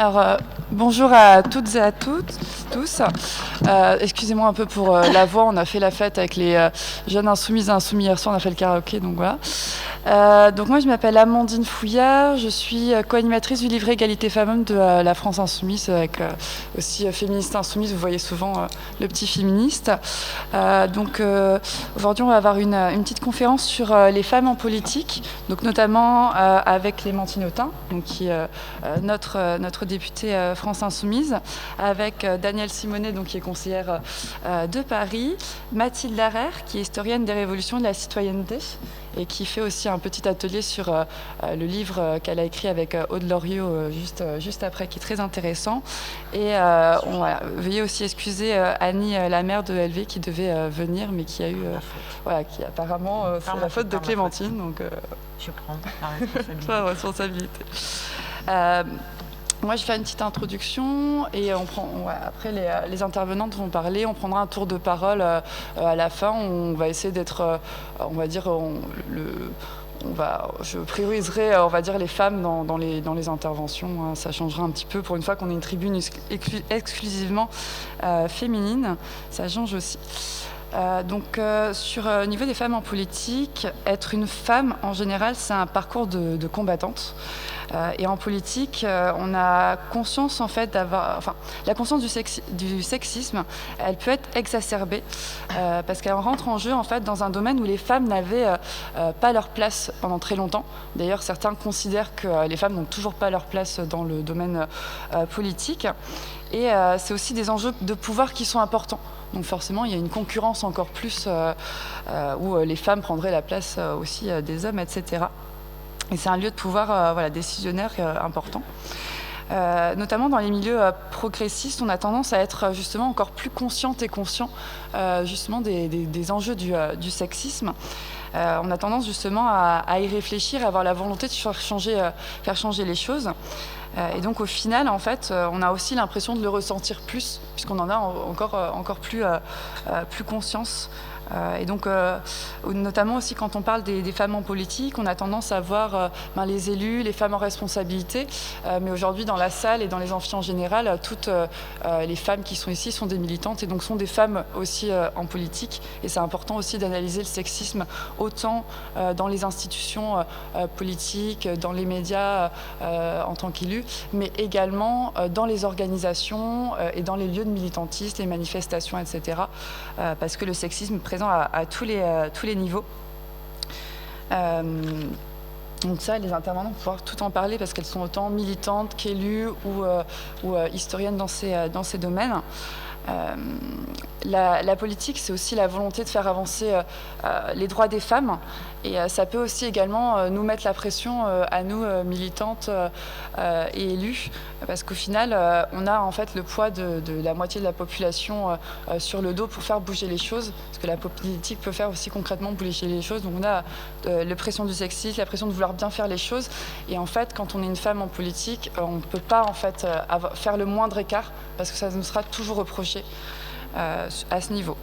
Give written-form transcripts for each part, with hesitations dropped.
Alors, bonjour à toutes et à tous. Excusez-moi un peu pour la voix, on a fait la fête avec les jeunes insoumises et insoumis hier soir, on a fait le karaoké, donc voilà. Donc moi je m'appelle Amandine Fouillard, je suis co-animatrice du livret Égalité Femmes-Hommes de la France Insoumise, avec aussi Féministe Insoumise, vous voyez souvent le petit féministe. Donc aujourd'hui on va avoir une petite conférence sur les femmes en politique, donc notamment avec Clémentine Autain, donc qui est notre députée France Insoumise, avec Danielle Simonet, donc, qui est conseillère de Paris, Mathilde Larère, qui est historienne des révolutions de la citoyenneté, et qui fait aussi un petit atelier sur le livre qu'elle a écrit avec Aude Loriot juste après, qui est très intéressant. Et veuillez aussi excuser Annie, la mère de LV, qui devait venir, mais qui a eu... qui apparemment, c'est la faute de Clémentine. Donc, je prends la responsabilité. Moi, je fais une petite introduction et après les intervenantes vont parler. On prendra un tour de parole à la fin. On va essayer d'être, on va dire, je prioriserai, on va dire, les femmes dans les interventions. Ça changera un petit peu pour une fois qu'on est une tribune exclusivement féminine. Ça change aussi. Sur le niveau des femmes en politique, être une femme en général, c'est un parcours de combattante. Et en politique, on a conscience en fait la conscience du sexisme, elle peut être exacerbée parce qu'elle rentre en jeu en fait dans un domaine où les femmes n'avaient pas leur place pendant très longtemps. D'ailleurs, certains considèrent que les femmes n'ont toujours pas leur place dans le domaine politique. Et c'est aussi des enjeux de pouvoir qui sont importants. Donc forcément, il y a une concurrence encore plus où les femmes prendraient la place aussi des hommes, etc. Et c'est un lieu de pouvoir décisionnaire important. Notamment dans les milieux progressistes, on a tendance à être justement encore plus consciente et conscient justement des enjeux du sexisme. On a tendance justement à y réfléchir, à avoir la volonté de faire changer les choses. Et donc au final, en fait, on a aussi l'impression de le ressentir plus, puisqu'on en a encore plus conscience. Et donc, notamment aussi quand on parle des femmes en politique, on a tendance à voir les élus, les femmes en responsabilité. Mais aujourd'hui, dans la salle et dans les amphis en général, toutes les femmes qui sont ici sont des militantes et donc sont des femmes aussi en politique. Et c'est important aussi d'analyser le sexisme autant dans les institutions politiques, dans les médias en tant qu'élus, mais également dans les organisations et dans les lieux de militantisme, les manifestations, etc. Parce que le sexisme est présent à tous les niveaux. Donc ça, les intervenants vont pouvoir tout en parler parce qu'elles sont autant militantes qu'élues ou historiennes dans ces domaines. La politique, c'est aussi la volonté de faire avancer les droits des femmes. Et ça peut aussi également nous mettre la pression à nous, militantes et élues, parce qu'au final, on a en fait le poids de la moitié de la population sur le dos pour faire bouger les choses, parce que la politique peut faire aussi concrètement bouger les choses. Donc on a la pression du sexisme, la pression de vouloir bien faire les choses. Et en fait, quand on est une femme en politique, on ne peut pas en fait faire le moindre écart, parce que ça nous sera toujours reproché à ce niveau.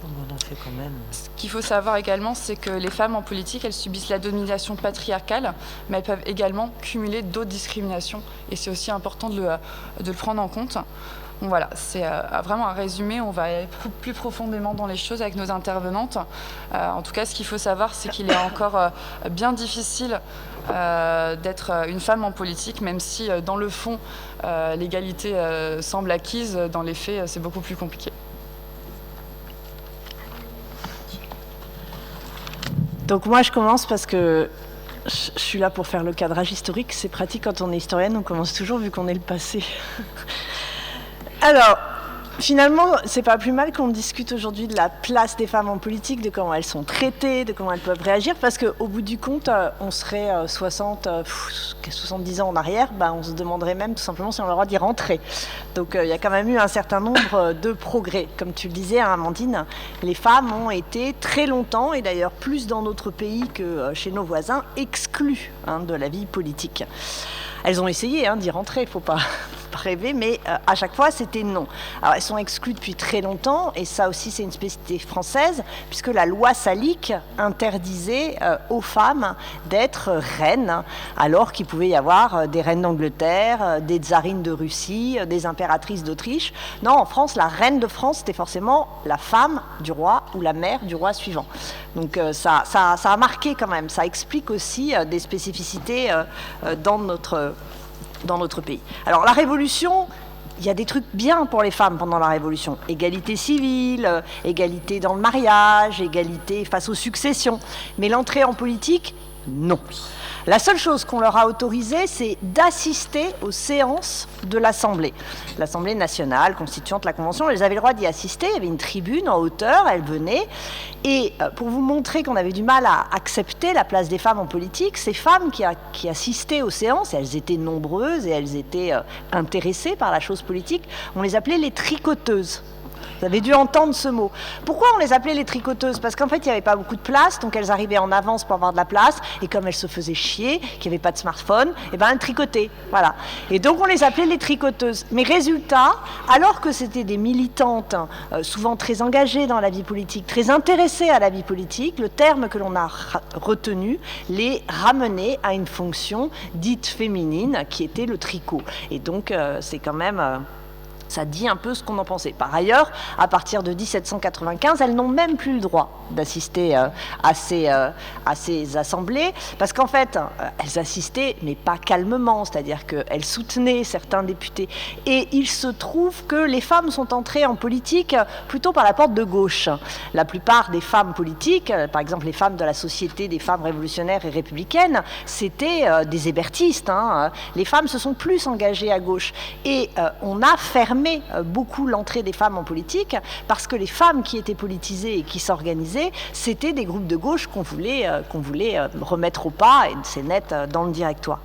On en fait quand même. Ce qu'il faut savoir également, c'est que les femmes en politique, elles subissent la domination patriarcale, mais elles peuvent également cumuler d'autres discriminations. Et c'est aussi important de le prendre en compte. Donc voilà, c'est vraiment un résumé. On va aller plus profondément dans les choses avec nos intervenantes. En tout cas, ce qu'il faut savoir, c'est qu'il est encore bien difficile d'être une femme en politique, même si dans le fond, l'égalité semble acquise. Dans les faits, c'est beaucoup plus compliqué. Donc moi, je commence parce que je suis là pour faire le cadrage historique. C'est pratique quand on est historienne, on commence toujours vu qu'on est le passé. Alors, finalement, c'est pas plus mal qu'on discute aujourd'hui de la place des femmes en politique, de comment elles sont traitées, de comment elles peuvent réagir, parce qu'au bout du compte, on serait 70 ans en arrière, on se demanderait même tout simplement si on a le droit d'y rentrer. Donc il y a quand même eu un certain nombre de progrès. Comme tu le disais, Amandine, les femmes ont été très longtemps, et d'ailleurs plus dans notre pays que chez nos voisins, exclues de la vie politique. Elles ont essayé d'y rentrer, faut pas rêvé, mais à chaque fois, c'était non. Alors, elles sont exclues depuis très longtemps, et ça aussi, c'est une spécificité française, puisque la loi salique interdisait aux femmes d'être reines, alors qu'il pouvait y avoir des reines d'Angleterre, des tsarines de Russie, des impératrices d'Autriche. Non, en France, la reine de France, c'était forcément la femme du roi ou la mère du roi suivant. Donc ça a marqué quand même, ça explique aussi des spécificités dans notre pays. Alors la Révolution, il y a des trucs bien pour les femmes pendant la Révolution. Égalité civile, égalité dans le mariage, égalité face aux successions. Mais l'entrée en politique, non. La seule chose qu'on leur a autorisée, c'est d'assister aux séances de l'Assemblée. L'Assemblée nationale, constituante la Convention, elles avaient le droit d'y assister. Il y avait une tribune en hauteur, elles venaient. Et pour vous montrer qu'on avait du mal à accepter la place des femmes en politique, ces femmes qui assistaient aux séances, et elles étaient nombreuses et elles étaient intéressées par la chose politique, on les appelait les tricoteuses. Vous avez dû entendre ce mot. Pourquoi on les appelait les tricoteuses? Parce qu'en fait, il n'y avait pas beaucoup de place, donc elles arrivaient en avance pour avoir de la place, et comme elles se faisaient chier, qu'il n'y avait pas de smartphone, et ben elles tricotaient. Voilà. Et donc on les appelait les tricoteuses. Mais résultat, alors que c'était des militantes, souvent très engagées dans la vie politique, très intéressées à la vie politique, le terme que l'on a retenu les ramenait à une fonction dite féminine, qui était le tricot. Et donc c'est quand même... ça dit un peu ce qu'on en pensait. Par ailleurs, à partir de 1795, elles n'ont même plus le droit d'assister à ces assemblées, parce qu'en fait, elles assistaient, mais pas calmement, c'est-à-dire qu'elles soutenaient certains députés. Et il se trouve que les femmes sont entrées en politique plutôt par la porte de gauche. La plupart des femmes politiques, par exemple les femmes de la Société des femmes révolutionnaires et républicaines, c'était des hébertistes. Les femmes se sont plus engagées à gauche. Et on a fermé beaucoup l'entrée des femmes en politique, parce que les femmes qui étaient politisées et qui s'organisaient, c'était des groupes de gauche qu'on voulait remettre au pas, et c'est net dans le directoire.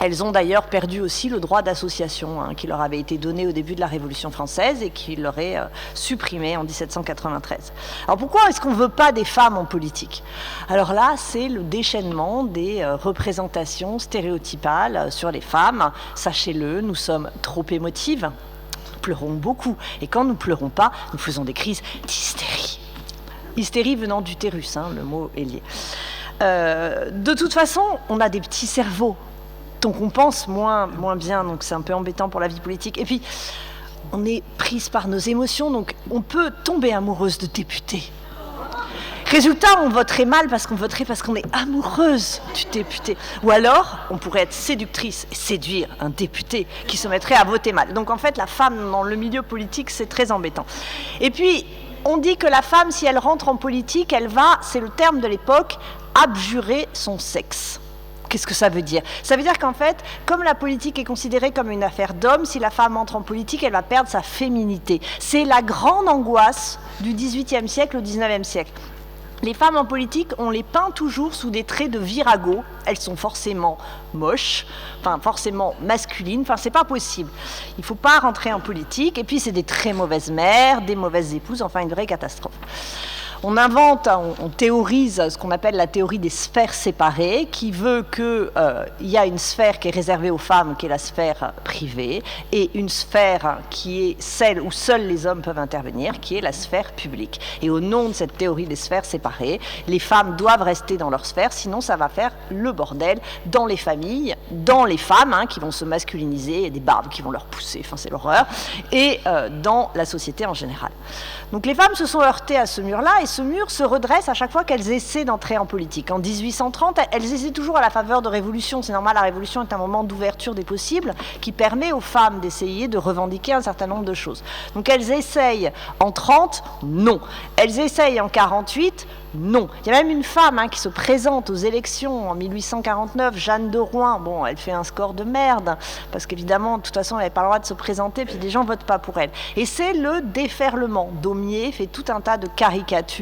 Elles ont d'ailleurs perdu aussi le droit d'association qui leur avait été donné au début de la Révolution française et qui leur est supprimé en 1793. Alors pourquoi est-ce qu'on ne veut pas des femmes en politique? Alors là, c'est le déchaînement des représentations stéréotypales sur les femmes. Sachez-le, nous sommes trop émotives, nous pleurons beaucoup, et quand nous ne pleurons pas, nous faisons des crises d'hystérie. Hystérie venant d'utérus, le mot est lié. De toute façon, on a des petits cerveaux, donc on pense moins bien, donc c'est un peu embêtant pour la vie politique. Et puis, on est prise par nos émotions, donc on peut tomber amoureuse de députés. Résultat, on voterait mal parce qu'on est amoureuse du député. Ou alors, on pourrait être séductrice et séduire un député qui se mettrait à voter mal. Donc en fait, la femme dans le milieu politique, c'est très embêtant. Et puis, on dit que la femme, si elle rentre en politique, elle va, c'est le terme de l'époque, abjurer son sexe. Qu'est-ce que ça veut dire? Ça veut dire qu'en fait, comme la politique est considérée comme une affaire d'homme, si la femme entre en politique, elle va perdre sa féminité. C'est la grande angoisse du XVIIIe siècle au XIXe siècle. Les femmes en politique, on les peint toujours sous des traits de virago. Elles sont forcément moches, forcément masculines. C'est pas possible. Il faut pas rentrer en politique. Et puis, c'est des très mauvaises mères, des mauvaises épouses. Une vraie catastrophe. On invente, on théorise ce qu'on appelle la théorie des sphères séparées, qui veut qu'il y a une sphère qui est réservée aux femmes, qui est la sphère privée, et une sphère qui est celle où seuls les hommes peuvent intervenir, qui est la sphère publique. Et au nom de cette théorie des sphères séparées, les femmes doivent rester dans leur sphère, sinon ça va faire le bordel dans les familles, dans les femmes qui vont se masculiniser, et des barbes qui vont leur pousser, c'est l'horreur, et dans la société en général. Donc les femmes se sont heurtées à ce mur-là, et ce mur se redresse à chaque fois qu'elles essaient d'entrer en politique. En 1830, elles essaient toujours à la faveur de révolution. C'est normal, la révolution est un moment d'ouverture des possibles qui permet aux femmes d'essayer de revendiquer un certain nombre de choses. Donc elles essayent en 30, non. Elles essayent en 48, non. Il y a même une femme qui se présente aux élections en 1849, Jeanne de Rouen. Bon, elle fait un score de merde, parce qu'évidemment, de toute façon, elle n'avait pas le droit de se présenter, puis les gens ne votent pas pour elle. Et c'est le déferlement. Daumier fait tout un tas de caricatures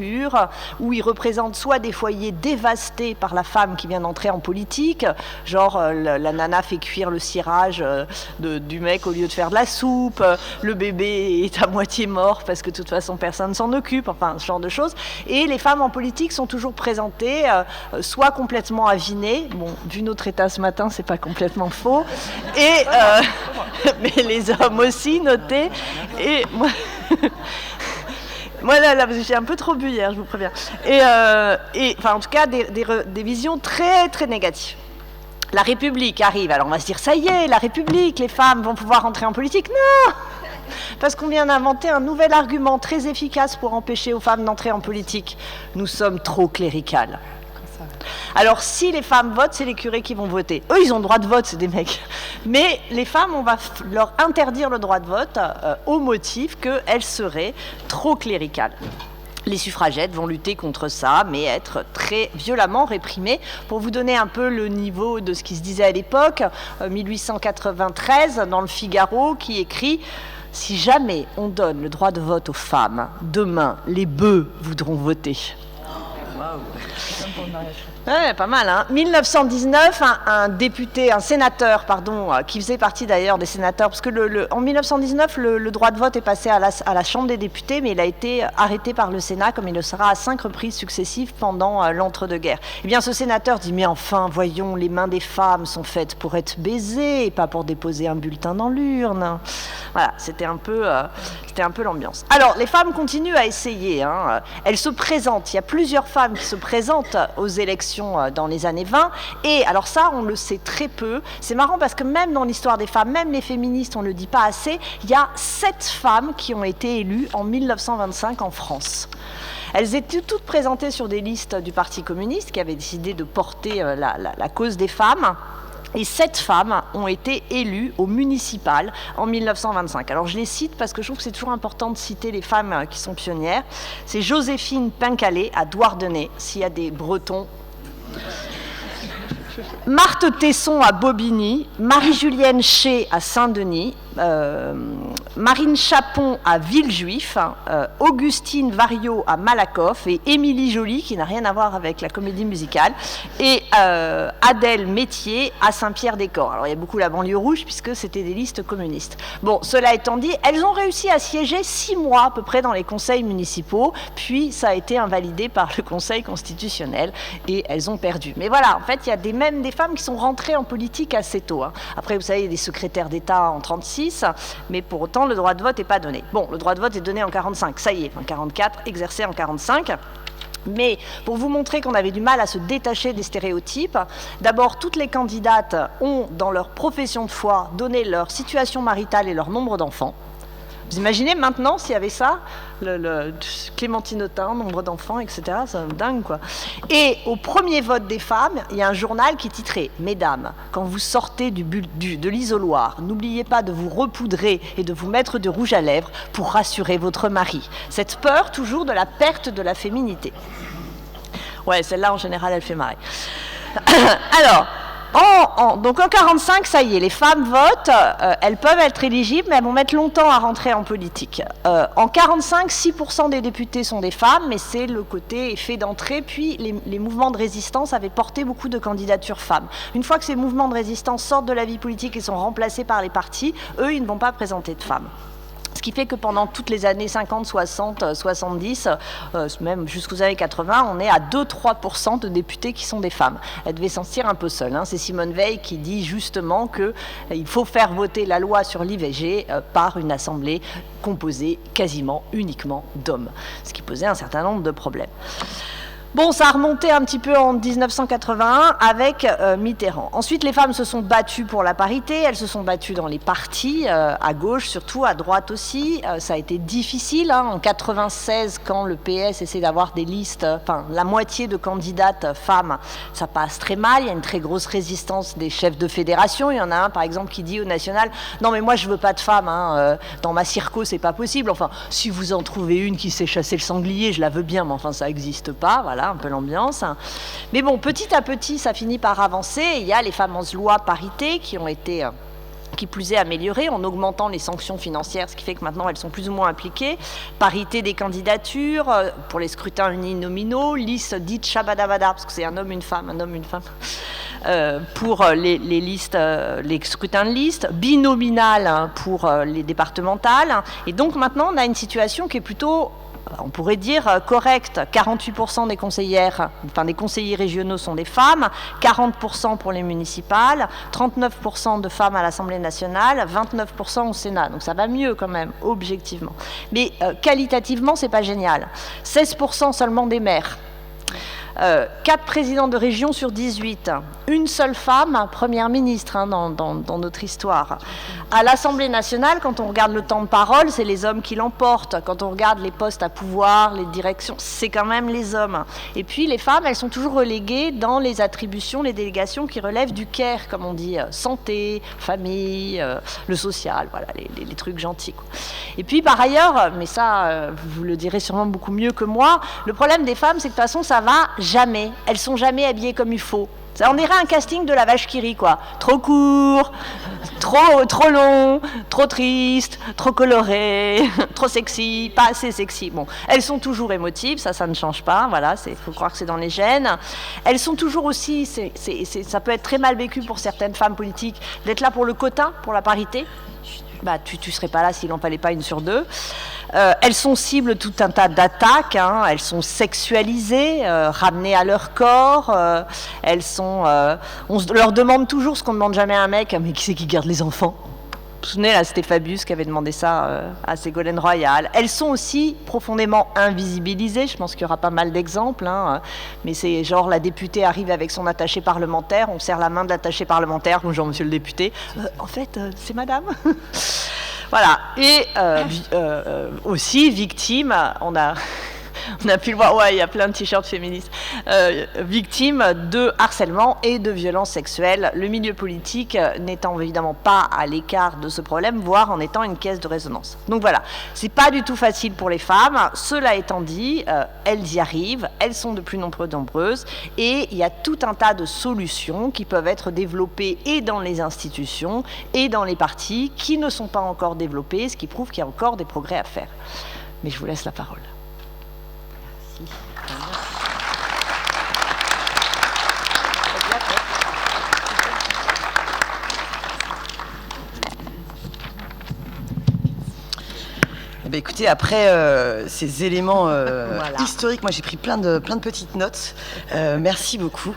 où il représente soit des foyers dévastés par la femme qui vient d'entrer en politique, genre la nana fait cuire le cirage du mec au lieu de faire de la soupe, le bébé est à moitié mort parce que de toute façon personne ne s'en occupe, ce genre de choses. Et les femmes en politique sont toujours présentées soit complètement avinées, bon, vu notre état ce matin, c'est pas complètement faux, et mais les hommes aussi, notez, et moi... Moi, là, j'ai un peu trop bu hier, je vous préviens. Et enfin, en tout cas, des visions très, très négatives. La République arrive, alors on va se dire, ça y est, la République, les femmes vont pouvoir entrer en politique. Non! Parce qu'on vient d'inventer un nouvel argument très efficace pour empêcher aux femmes d'entrer en politique. Nous sommes trop cléricales. Alors, si les femmes votent, c'est les curés qui vont voter. Eux, ils ont le droit de vote, c'est des mecs. Mais les femmes, on va leur interdire le droit de vote au motif qu'elles seraient trop cléricales. Les suffragettes vont lutter contre ça, mais être très violemment réprimées. Pour vous donner un peu le niveau de ce qui se disait à l'époque, 1893, dans le Figaro, qui écrit « Si jamais on donne le droit de vote aux femmes, demain, les bœufs voudront voter. » Ouais, pas mal, hein. 1919, un sénateur, qui faisait partie d'ailleurs des sénateurs, parce que en 1919, le droit de vote est passé à la Chambre des députés, mais il a été arrêté par le Sénat, comme il le sera à 5 reprises successives pendant l'entre-deux-guerres. Eh bien, ce sénateur dit, mais enfin, voyons, les mains des femmes sont faites pour être baisées, et pas pour déposer un bulletin dans l'urne. Voilà, c'était un peu l'ambiance. Alors, les femmes continuent à essayer, hein. Elles se présentent, il y a plusieurs femmes qui se présentent aux élections dans les années 20, et alors ça, on le sait très peu. C'est marrant parce que même dans l'histoire des femmes, même les féministes, on ne le dit pas assez, il y a 7 femmes qui ont été élues en 1925 en France. Elles étaient toutes présentées sur des listes du Parti communiste qui avait décidé de porter la cause des femmes. Et 7 femmes ont été élues au municipal en 1925. Alors je les cite parce que je trouve que c'est toujours important de citer les femmes qui sont pionnières. C'est Joséphine Pincalé à Douarnenez, s'il y a des Bretons. Marthe Tesson à Bobigny, Marie-Julienne Ché à Saint-Denis, Marine Chapon à Villejuif, Augustine Variot à Malakoff et Émilie Joly, qui n'a rien à voir avec la comédie musicale, et Adèle Métier à Saint-Pierre-des-Corps. Alors il y a beaucoup la banlieue rouge puisque c'était des listes communistes. Bon, cela étant dit, elles ont réussi à siéger 6 mois à peu près dans les conseils municipaux, puis ça a été invalidé par le Conseil constitutionnel et elles ont perdu. Mais voilà, en fait, il y a même des femmes qui sont rentrées en politique assez tôt, hein. Après, vous savez, il y a des secrétaires d'État en 1936, mais pour autant, le droit de vote n'est pas donné. Bon, le droit de vote est donné en 1945, ça y est, en 1944, exercé en 1945. Mais pour vous montrer qu'on avait du mal à se détacher des stéréotypes, d'abord, toutes les candidates ont, dans leur profession de foi, donné leur situation maritale et leur nombre d'enfants. Vous imaginez maintenant s'il y avait ça, Clémentine Autain, nombre d'enfants, etc. C'est dingue, quoi. Et au premier vote des femmes, il y a un journal qui titrait « Mesdames, quand vous sortez de l'isoloir, n'oubliez pas de vous repoudrer et de vous mettre de rouge à lèvres pour rassurer votre mari. » Cette peur toujours de la perte de la féminité. Ouais, celle-là, en général, elle fait marrer. Alors... Donc en 1945, ça y est, les femmes votent, elles peuvent être éligibles, mais elles vont mettre longtemps à rentrer en politique. En 1945, 6% des députés sont des femmes, mais c'est le côté effet d'entrée, puis les mouvements de résistance avaient porté beaucoup de candidatures femmes. Une fois que ces mouvements de résistance sortent de la vie politique et sont remplacés par les partis, eux, ils ne vont pas présenter de femmes. Ce qui fait que pendant toutes les années 50, 60, 70, même jusqu'aux années 80, on est à 2-3% de députés qui sont des femmes. Elle devait s'en sortir un peu seule, hein. C'est Simone Veil qui dit justement qu'il faut faire voter la loi sur l'IVG par une assemblée composée quasiment uniquement d'hommes, ce qui posait un certain nombre de problèmes. Bon, ça a remonté un petit peu en 1981 avec Mitterrand. Ensuite, les femmes se sont battues pour la parité, elles se sont battues dans les partis, à gauche surtout, à droite aussi. Ça a été difficile, hein. En 96, quand le PS essaie d'avoir des listes, enfin la moitié de candidates femmes, ça passe très mal. Il y a une très grosse résistance des chefs de fédération. Il y en a un, par exemple, qui dit au national « Non, mais moi, je veux pas de femmes, hein. Dans ma circo, c'est pas possible. Enfin, si vous en trouvez une qui sait chasser le sanglier, je la veux bien, mais enfin, ça n'existe pas. » Voilà. Un peu l'ambiance. Mais bon, petit à petit, ça finit par avancer. Il y a les fameuses lois parité qui ont été, qui plus est, améliorées en augmentant les sanctions financières, ce qui fait que maintenant elles sont plus ou moins appliquées. Parité des candidatures pour les scrutins uninominaux, liste dite Shabadabada, parce que c'est un homme, une femme, un homme, une femme. Pour les listes, les scrutins de liste, binominal pour les départementales. Et donc maintenant, on a une situation qui est plutôt on pourrait dire, correcte. 48% des conseillères, enfin des conseillers régionaux sont des femmes, 40% pour les municipales, 39% de femmes à l'Assemblée nationale, 29% au Sénat. Donc ça va mieux quand même, objectivement. Mais qualitativement, c'est pas génial. 16% seulement des maires. 4 présidents de région sur 18. Une seule femme, première ministre dans notre histoire. À l'Assemblée nationale, quand on regarde le temps de parole, c'est les hommes qui l'emportent. Quand on regarde les postes à pouvoir, les directions, c'est quand même les hommes. Et puis les femmes, elles sont toujours reléguées dans les attributions, les délégations qui relèvent du care, comme on dit, santé, famille, le social, voilà, les trucs gentils, quoi. Et puis par ailleurs, mais ça, vous le direz sûrement beaucoup mieux que moi, le problème des femmes, c'est que de toute façon, ça va jamais. Elles sont jamais habillées comme il faut. Ça, on dirait un casting de la vache qui rit, quoi. Trop court, trop long, trop triste, trop coloré, trop sexy, pas assez sexy. Bon, elles sont toujours émotives, ça ne change pas. Voilà, faut croire que c'est dans les gènes. Elles sont toujours aussi, ça peut être très mal vécu pour certaines femmes politiques d'être là pour le quota, pour la parité. Bah, tu serais pas là s'il n'en fallait pas une sur deux. Elles sont cibles de tout un tas d'attaques, hein. Elles sont sexualisées, ramenées à leur corps. On leur demande toujours ce qu'on ne demande jamais à un mec, mais qui c'est qui garde les enfants? Vous vous souvenez, là, c'était Fabius qui avait demandé ça à Ségolène Royal. Elles sont aussi profondément invisibilisées. Je pense qu'il y aura pas mal d'exemples, hein. Mais c'est genre la députée arrive avec son attaché parlementaire, on serre la main de l'attaché parlementaire, bonjour monsieur le député. En fait, c'est madame. Voilà. Et aussi, victime, on a pu le voir, ouais, il y a plein de t-shirts féministes, victime de harcèlement et de violences sexuelles. Le milieu politique n'étant évidemment pas à l'écart de ce problème, voire en étant une caisse de résonance. Donc voilà, c'est pas du tout facile pour les femmes. Cela étant dit, elles y arrivent, elles sont de plus nombreuses, et il y a tout un tas de solutions qui peuvent être développées et dans les institutions et dans les partis qui ne sont pas encore développées, ce qui prouve qu'il y a encore des progrès à faire. Mais je vous laisse la parole. Eh bien, écoutez, après ces éléments voilà, historiques, moi j'ai pris plein de petites notes. Merci beaucoup.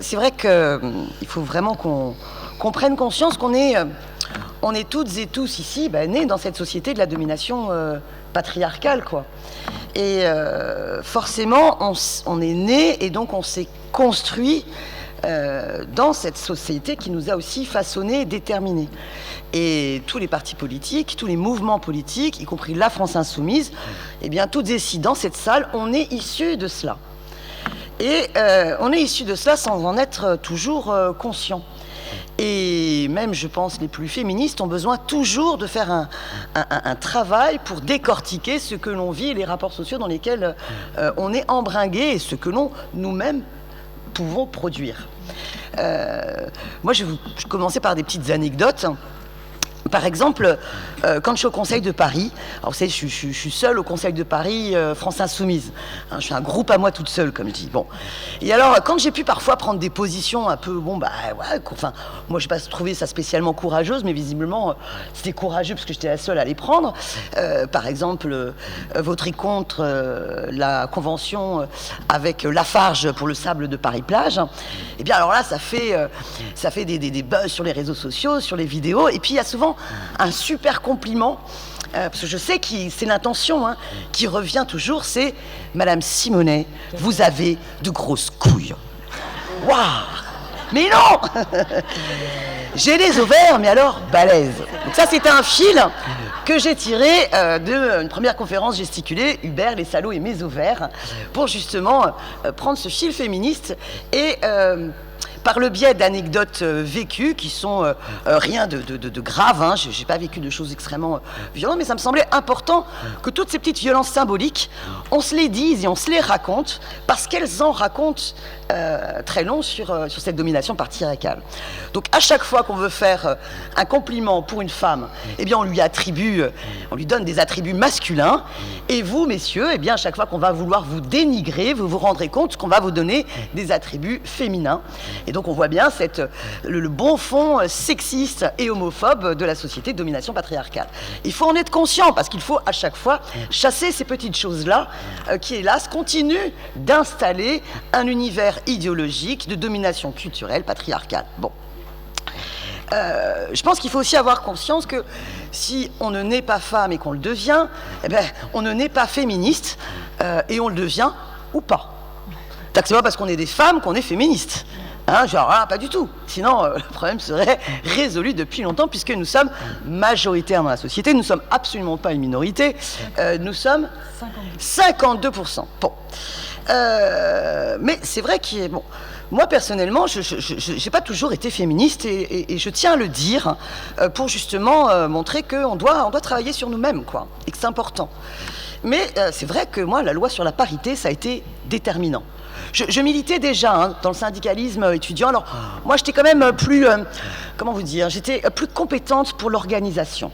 C'est vrai qu'il faut vraiment qu'on prenne conscience qu'on est toutes et tous ici nés dans cette société de la domination patriarcale, quoi. Et forcément, on est né et donc on s'est construit dans cette société qui nous a aussi façonnés et déterminés. Et tous les partis politiques, tous les mouvements politiques, y compris la France Insoumise, eh bien, toutes et ici dans cette salle, on est issus de cela. Et on est issus de cela sans en être toujours conscient. Et même, je pense, les plus féministes ont besoin toujours de faire un travail pour décortiquer ce que l'on vit et les rapports sociaux dans lesquels on est embringué et ce que nous-mêmes pouvons produire. Moi, je vais commencer par des petites anecdotes. Par exemple, quand je suis au Conseil de Paris, alors vous savez, je suis seule au Conseil de Paris, France Insoumise. Hein, je suis un groupe à moi toute seule, comme je dis. Bon. Et alors, quand j'ai pu parfois prendre des positions un peu, moi, je n'ai pas trouvé ça spécialement courageuse, mais visiblement, c'était courageux parce que j'étais la seule à les prendre. Par exemple, voter contre la convention avec Lafarge pour le sable de Paris-Plage. Et bien, alors là, ça fait des buzz sur les réseaux sociaux, sur les vidéos. Et puis, il y a souvent un super compliment, parce que je sais que c'est l'intention qui revient toujours, c'est « Madame Simonet, vous avez de grosses couilles. » Waouh! Mais non. J'ai les ovaires, mais alors balèzes. Donc ça, c'était un fil que j'ai tiré d'une première conférence gesticulée, Hubert, les salauds et mes ovaires, pour justement prendre ce fil féministe et... par le biais d'anecdotes vécues qui sont rien de grave, hein. Je n'ai pas vécu de choses extrêmement violentes, mais ça me semblait important que toutes ces petites violences symboliques, on se les dise et on se les raconte, parce qu'elles en racontent très long sur cette domination patriarcale. Donc à chaque fois qu'on veut faire un compliment pour une femme, eh bien on lui donne des attributs masculins, et vous, messieurs, eh bien à chaque fois qu'on va vouloir vous dénigrer, vous vous rendrez compte qu'on va vous donner des attributs féminins. Et Et donc on voit bien le bon fond sexiste et homophobe de la société de domination patriarcale. Il faut en être conscient parce qu'il faut à chaque fois chasser ces petites choses-là qui, hélas, continuent d'installer un univers idéologique de domination culturelle patriarcale. Bon. Je pense qu'il faut aussi avoir conscience que si on ne naît pas femme et qu'on le devient, eh ben, on ne naît pas féministe et on le devient ou pas. C'est pas parce qu'on est des femmes qu'on est féministe. Hein, genre, pas du tout. Sinon, le problème serait résolu depuis longtemps puisque nous sommes majoritaires dans la société. Nous ne sommes absolument pas une minorité. Nous sommes 52%. Bon. Mais c'est vrai qu'il est... Bon. Moi, personnellement, je n'ai pas toujours été féministe et je tiens à le dire pour justement montrer qu'on doit travailler sur nous-mêmes, quoi, et que c'est important. Mais c'est vrai que moi, la loi sur la parité, ça a été déterminant. Je militais déjà dans le syndicalisme étudiant. Alors, moi, j'étais quand même plus, comment vous dire, j'étais plus compétente pour l'organisation.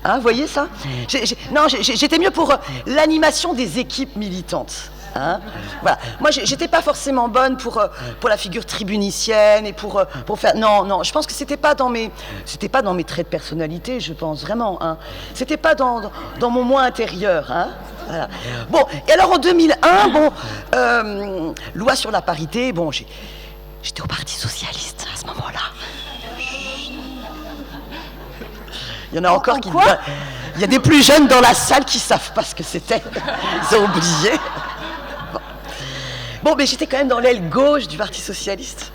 Hein, vous voyez ça? J'étais mieux pour l'animation des équipes militantes. Hein, voilà. Moi, j'étais pas forcément bonne pour la figure tribunicienne et pour faire. Non, je pense que c'était pas dans mes traits de personnalité, je pense vraiment. Hein. C'était pas dans mon moi intérieur. Hein. Voilà. Bon, et alors en 2001, loi sur la parité. Bon, j'étais au Parti socialiste à ce moment-là. Il y en a encore qui. Il y a des plus jeunes dans la salle qui savent pas ce que c'était. Ils ont oublié. Bon, mais j'étais quand même dans l'aile gauche du Parti socialiste.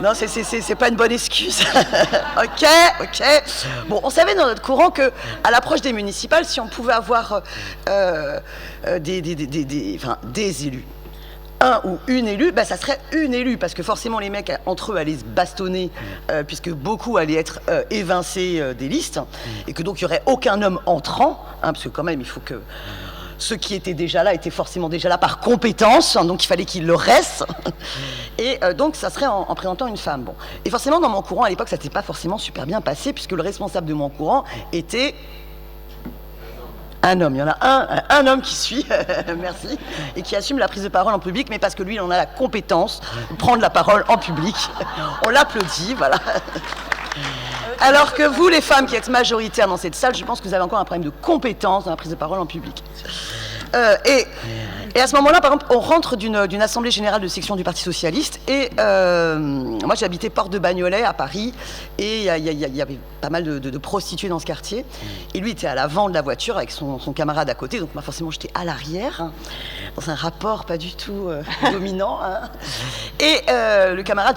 Non, c'est pas une bonne excuse. Ok. Bon, on savait dans notre courant que, à l'approche des municipales, si on pouvait avoir des élus, un ou une élue, ça serait une élue, parce que forcément les mecs entre eux allaient se bastonner, puisque beaucoup allaient être évincés des listes, et que donc il n'y aurait aucun homme entrant, hein, parce que quand même il faut que ceux qui étaient déjà là étaient forcément déjà là par compétence, donc il fallait qu'ils le restent. Et donc ça serait en présentant une femme. Bon. Et forcément dans mon courant à l'époque ça n'était pas forcément super bien passé, puisque le responsable de mon courant était un homme. Il y en a un homme qui suit, merci, et qui assume la prise de parole en public, mais parce que lui il en a la compétence de prendre la parole en public. On l'applaudit, voilà. Alors que vous, les femmes qui êtes majoritaires dans cette salle, je pense que vous avez encore un problème de compétence dans la prise de parole en public. Et à ce moment-là, par exemple, on rentre d'une assemblée générale de section du Parti socialiste, et moi j'habitais Porte de Bagnolet à Paris, et il y avait pas mal de prostituées dans ce quartier, et lui était à l'avant de la voiture avec son camarade à côté, donc moi forcément j'étais à l'arrière, hein, dans un rapport pas du tout dominant, hein. Et le camarade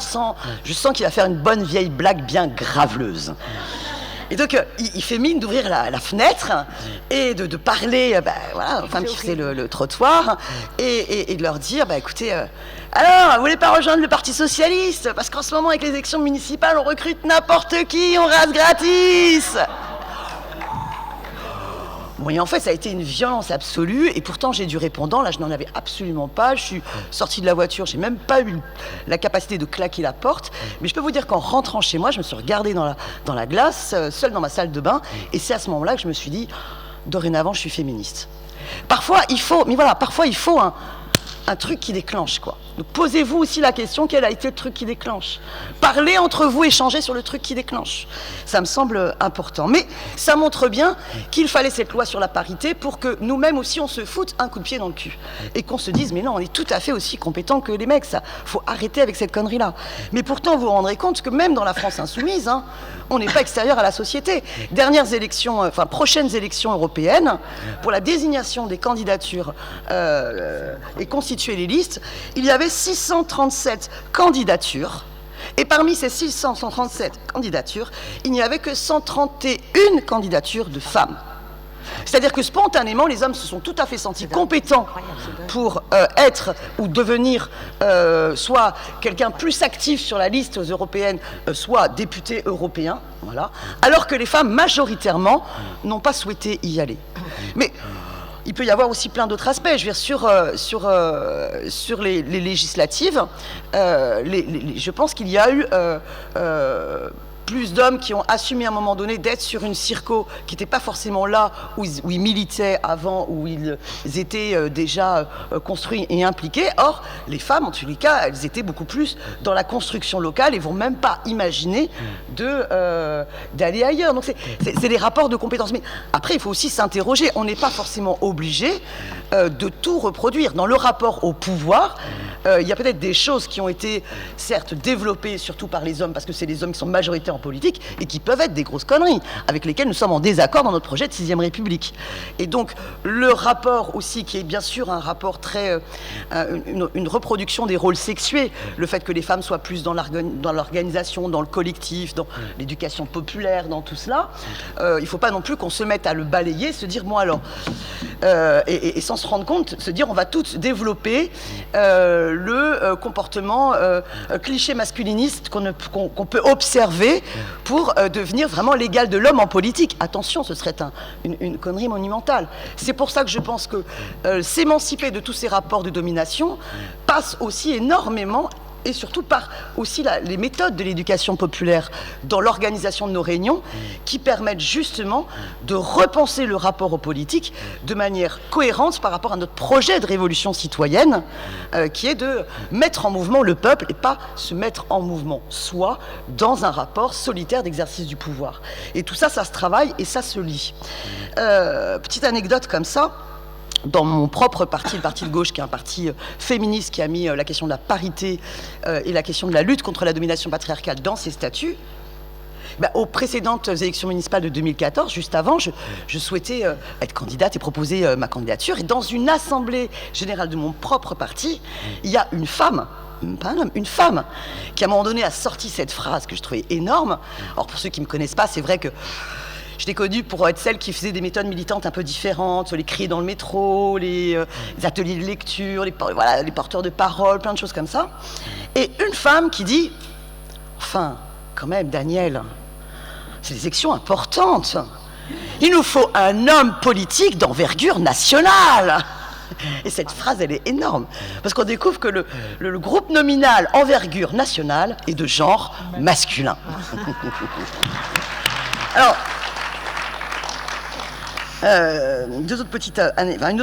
je sens qu'il va faire une bonne vieille blague bien graveleuse. Et donc, il fait mine d'ouvrir la fenêtre et de parler aux femmes qui faisaient le trottoir et de leur dire, écoutez, alors, vous voulez pas rejoindre le Parti socialiste? Parce qu'en ce moment, avec les élections municipales, on recrute n'importe qui, on rase gratis. Bon, et en fait, ça a été une violence absolue, et pourtant j'ai dû répondre. Là, je n'en avais absolument pas. Je suis sortie de la voiture, j'ai même pas eu la capacité de claquer la porte. Mais je peux vous dire qu'en rentrant chez moi, je me suis regardée dans la glace, seule dans ma salle de bain, et c'est à ce moment-là que je me suis dit, dorénavant, je suis féministe. Parfois, il faut un truc qui déclenche, quoi. Donc posez-vous aussi la question, quel a été le truc qui déclenche? Parlez entre vous, échangez sur le truc qui déclenche. Ça me semble important. Mais ça montre bien qu'il fallait cette loi sur la parité pour que nous-mêmes aussi on se foute un coup de pied dans le cul. Et qu'on se dise, mais non, on est tout à fait aussi compétents que les mecs, ça. Faut arrêter avec cette connerie-là. Mais pourtant, vous vous rendrez compte que même dans la France insoumise, hein, on n'est pas extérieur à la société. Prochaines élections européennes, pour la désignation des candidatures et constituer les listes, il y avait 637 candidatures. Et parmi ces 637 candidatures, il n'y avait que 131 candidatures de femmes. C'est-à-dire que spontanément, les hommes se sont tout à fait sentis compétents pour être ou devenir soit quelqu'un plus actif sur la liste européenne, soit député européen, voilà, alors que les femmes, majoritairement, n'ont pas souhaité y aller. Mais il peut y avoir aussi plein d'autres aspects. Je veux dire, sur les législatives, je pense qu'il y a eu plus d'hommes qui ont assumé à un moment donné d'être sur une circo qui n'était pas forcément là où ils militaient avant, où ils étaient déjà construits et impliqués. Or, les femmes, en tous les cas, elles étaient beaucoup plus dans la construction locale et vont même pas imaginer d'aller ailleurs. Donc c'est des rapports de compétences. Mais après, il faut aussi s'interroger. On n'est pas forcément obligé de tout reproduire. Dans le rapport au pouvoir, il y a peut-être des choses qui ont été, certes, développées surtout par les hommes, parce que c'est les hommes qui sont majoritaires en politique, et qui peuvent être des grosses conneries, avec lesquelles nous sommes en désaccord dans notre projet de 6e République. Et donc, le rapport aussi, qui est bien sûr un rapport très... une reproduction des rôles sexués, le fait que les femmes soient plus dans l'organisation, dans le collectif, dans l'éducation populaire, dans tout cela, il ne faut pas non plus qu'on se mette à le balayer, se dire, bon alors... et sans se rendre compte, se dire on va tous développer le comportement cliché masculiniste qu'on peut observer pour devenir vraiment l'égal de l'homme en politique. Attention, ce serait une connerie monumentale. C'est pour ça que je pense que s'émanciper de tous ces rapports de domination passe aussi énormément et surtout par aussi les méthodes de l'éducation populaire dans l'organisation de nos réunions qui permettent justement de repenser le rapport aux politiques de manière cohérente par rapport à notre projet de révolution citoyenne qui est de mettre en mouvement le peuple et pas se mettre en mouvement soi dans un rapport solitaire d'exercice du pouvoir. Et tout ça, ça se travaille et ça se lit. Petite anecdote comme ça. Dans mon propre parti, le Parti de gauche, qui est un parti féministe qui a mis la question de la parité et la question de la lutte contre la domination patriarcale dans ses statuts, aux précédentes élections municipales de 2014, juste avant, je souhaitais être candidate et proposer ma candidature. Et dans une assemblée générale de mon propre parti, il y a une femme, pas un homme, une femme, qui à un moment donné a sorti cette phrase que je trouvais énorme. Alors pour ceux qui ne me connaissent pas, c'est vrai que je l'ai connue pour être celle qui faisait des méthodes militantes un peu différentes, les cris dans le métro, les ateliers de lecture, les porteurs de parole, plein de choses comme ça. Et une femme qui dit « Enfin, quand même, Daniel, c'est des élections importantes. Il nous faut un homme politique d'envergure nationale !» Et cette phrase, elle est énorme, parce qu'on découvre que le groupe nominal envergure nationale est de genre masculin. Alors... une autre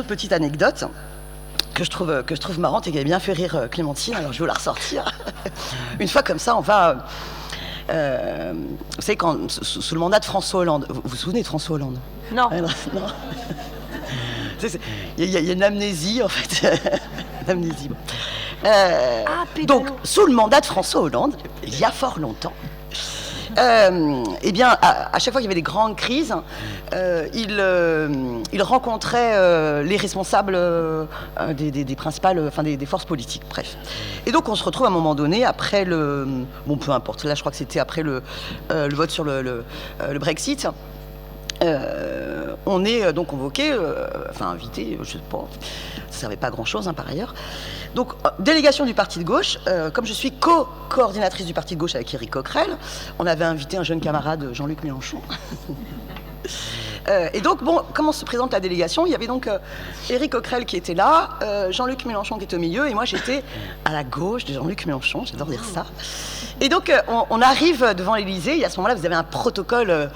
petite anecdote que je trouve marrante et qui a bien fait rire Clémentine, alors je vais la ressortir. Une fois comme ça, on va... vous savez, sous le mandat de François Hollande, vous vous souvenez de François Hollande? Non. Non. Il y a une amnésie, en fait. Une amnésie. Donc, sous le mandat de François Hollande, il y a fort longtemps, eh bien, à chaque fois qu'il y avait des grandes crises, il rencontrait les responsables des principales, enfin des forces politiques, bref. Et donc on se retrouve à un moment donné, après bon peu importe, là je crois que c'était après le vote sur le Brexit. On est donc convoqué, invité, je sais pas, ça servait pas à grand chose par ailleurs. Donc, délégation du Parti de gauche, comme je suis coordinatrice du Parti de gauche avec Éric Coquerel, on avait invité un jeune camarade, Jean-Luc Mélenchon. Et donc, bon, comment se présente la délégation? Il y avait donc Éric Coquerel qui était là, Jean-Luc Mélenchon qui était au milieu, et moi j'étais à la gauche de Jean-Luc Mélenchon, j'adore dire ça. Et donc, on arrive devant l'Élysée, et à ce moment-là, vous avez un protocole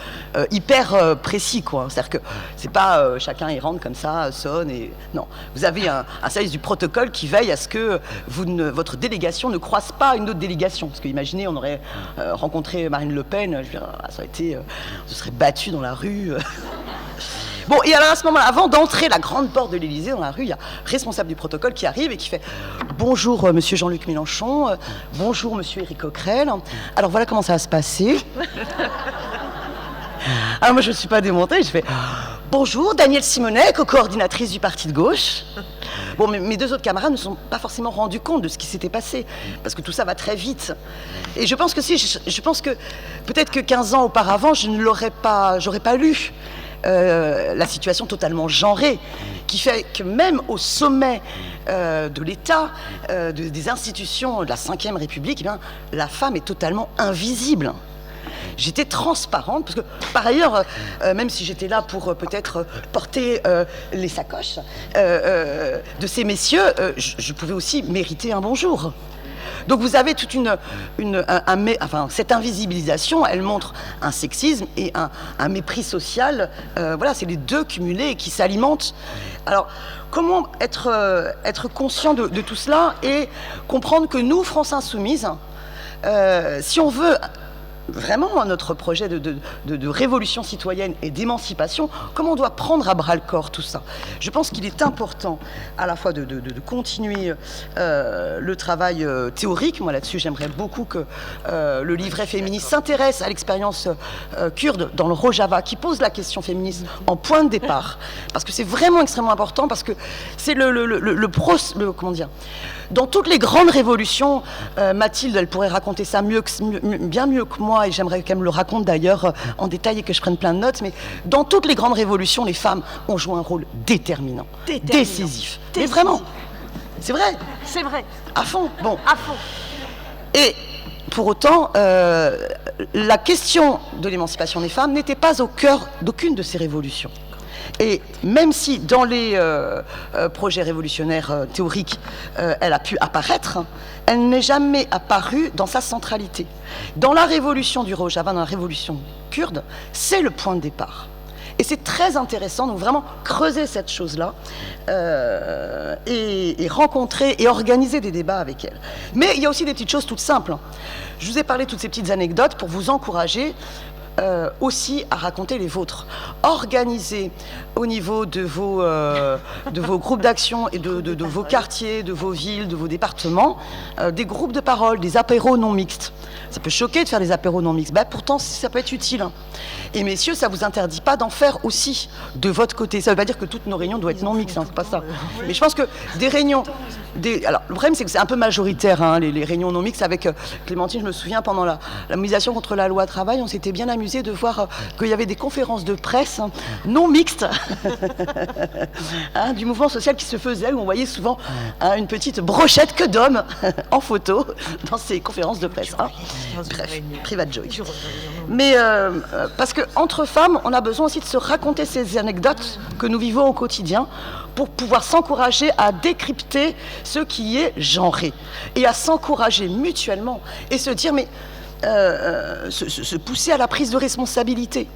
hyper précis, quoi. C'est-à-dire que c'est pas chacun y rentre comme ça, sonne, et... Non, vous avez un service du protocole qui veille à ce que votre délégation ne croise pas une autre délégation. Parce que imaginez, on aurait rencontré Marine Le Pen, je veux dire, ça aurait été... on se serait battu dans la rue... Bon, et alors à ce moment-là, avant d'entrer la grande porte de l'Élysée dans la rue, il y a un responsable du protocole qui arrive et qui fait « Bonjour monsieur Jean-Luc Mélenchon, bonjour monsieur Éric Coquerel, alors voilà comment ça va se passer. » Alors moi je ne me suis pas démontée, je fais « Bonjour Danielle Simonet, co-coordinatrice du Parti de gauche. » Bon, mes deux autres camarades ne se sont pas forcément rendus compte de ce qui s'était passé, parce que tout ça va très vite. Et je pense que je pense que peut-être que 15 ans auparavant, j'aurais pas lu la situation totalement genrée, qui fait que même au sommet de l'État, des institutions de la Ve République, eh bien, la femme est totalement invisible. J'étais transparente, parce que par ailleurs, même si j'étais là pour peut-être porter les sacoches de ces messieurs, je pouvais aussi mériter un bonjour. Donc vous avez toute cette invisibilisation, elle montre un sexisme et un mépris social. Voilà, c'est les deux cumulés qui s'alimentent. Alors, comment être conscient de tout cela et comprendre que nous, France Insoumise, si on veut vraiment notre projet de révolution citoyenne et d'émancipation, comment on doit prendre à bras le corps tout ça. Je pense qu'il est important à la fois de continuer le travail théorique. Moi là-dessus j'aimerais beaucoup que le livret féministe s'intéresse à l'expérience kurde dans le Rojava, qui pose la question féministe en point de départ, parce que c'est vraiment extrêmement important, parce que c'est comment dire, dans toutes les grandes révolutions, Mathilde, elle pourrait raconter ça bien mieux que moi, et j'aimerais qu'elle me le raconte d'ailleurs en détail et que je prenne plein de notes, mais dans toutes les grandes révolutions, les femmes ont joué un rôle déterminant. Décisif. Mais vraiment, c'est vrai. C'est vrai. À fond. Bon. À fond. Et pour autant, la question de l'émancipation des femmes n'était pas au cœur d'aucune de ces révolutions. Et même si dans les projets révolutionnaires théoriques, elle a pu apparaître, elle n'est jamais apparue dans sa centralité. Dans la révolution du Rojava, dans la révolution kurde, c'est le point de départ. Et c'est très intéressant, donc vraiment creuser cette chose-là et rencontrer et organiser des débats avec elle. Mais il y a aussi des petites choses toutes simples. Je vous ai parlé de toutes ces petites anecdotes pour vous encourager aussi à raconter les vôtres. Organisez au niveau de vos groupes d'action et de vos quartiers, de vos villes, de vos départements, des groupes de parole, des apéros non mixtes. Ça peut choquer de faire des apéros non mixtes. Pourtant, ça peut être utile. Et messieurs, ça ne vous interdit pas d'en faire aussi de votre côté. Ça ne veut pas dire que toutes nos réunions doivent être non mixtes, c'est pas ça. Mais je pense que des réunions... Alors, le problème, c'est que c'est un peu majoritaire, les réunions non mixtes. Avec Clémentine, je me souviens, pendant la mobilisation contre la loi travail, on s'était bien amusé de voir qu'il y avait des conférences de presse non mixtes du mouvement social qui se faisait, où on voyait souvent une petite brochette que d'hommes en photo dans ces conférences de presse. Bref, private joke. Mais parce qu'entre femmes, on a besoin aussi de se raconter ces anecdotes que nous vivons au quotidien pour pouvoir s'encourager à décrypter ce qui est genré et à s'encourager mutuellement et se dire, mais se pousser à la prise de responsabilité.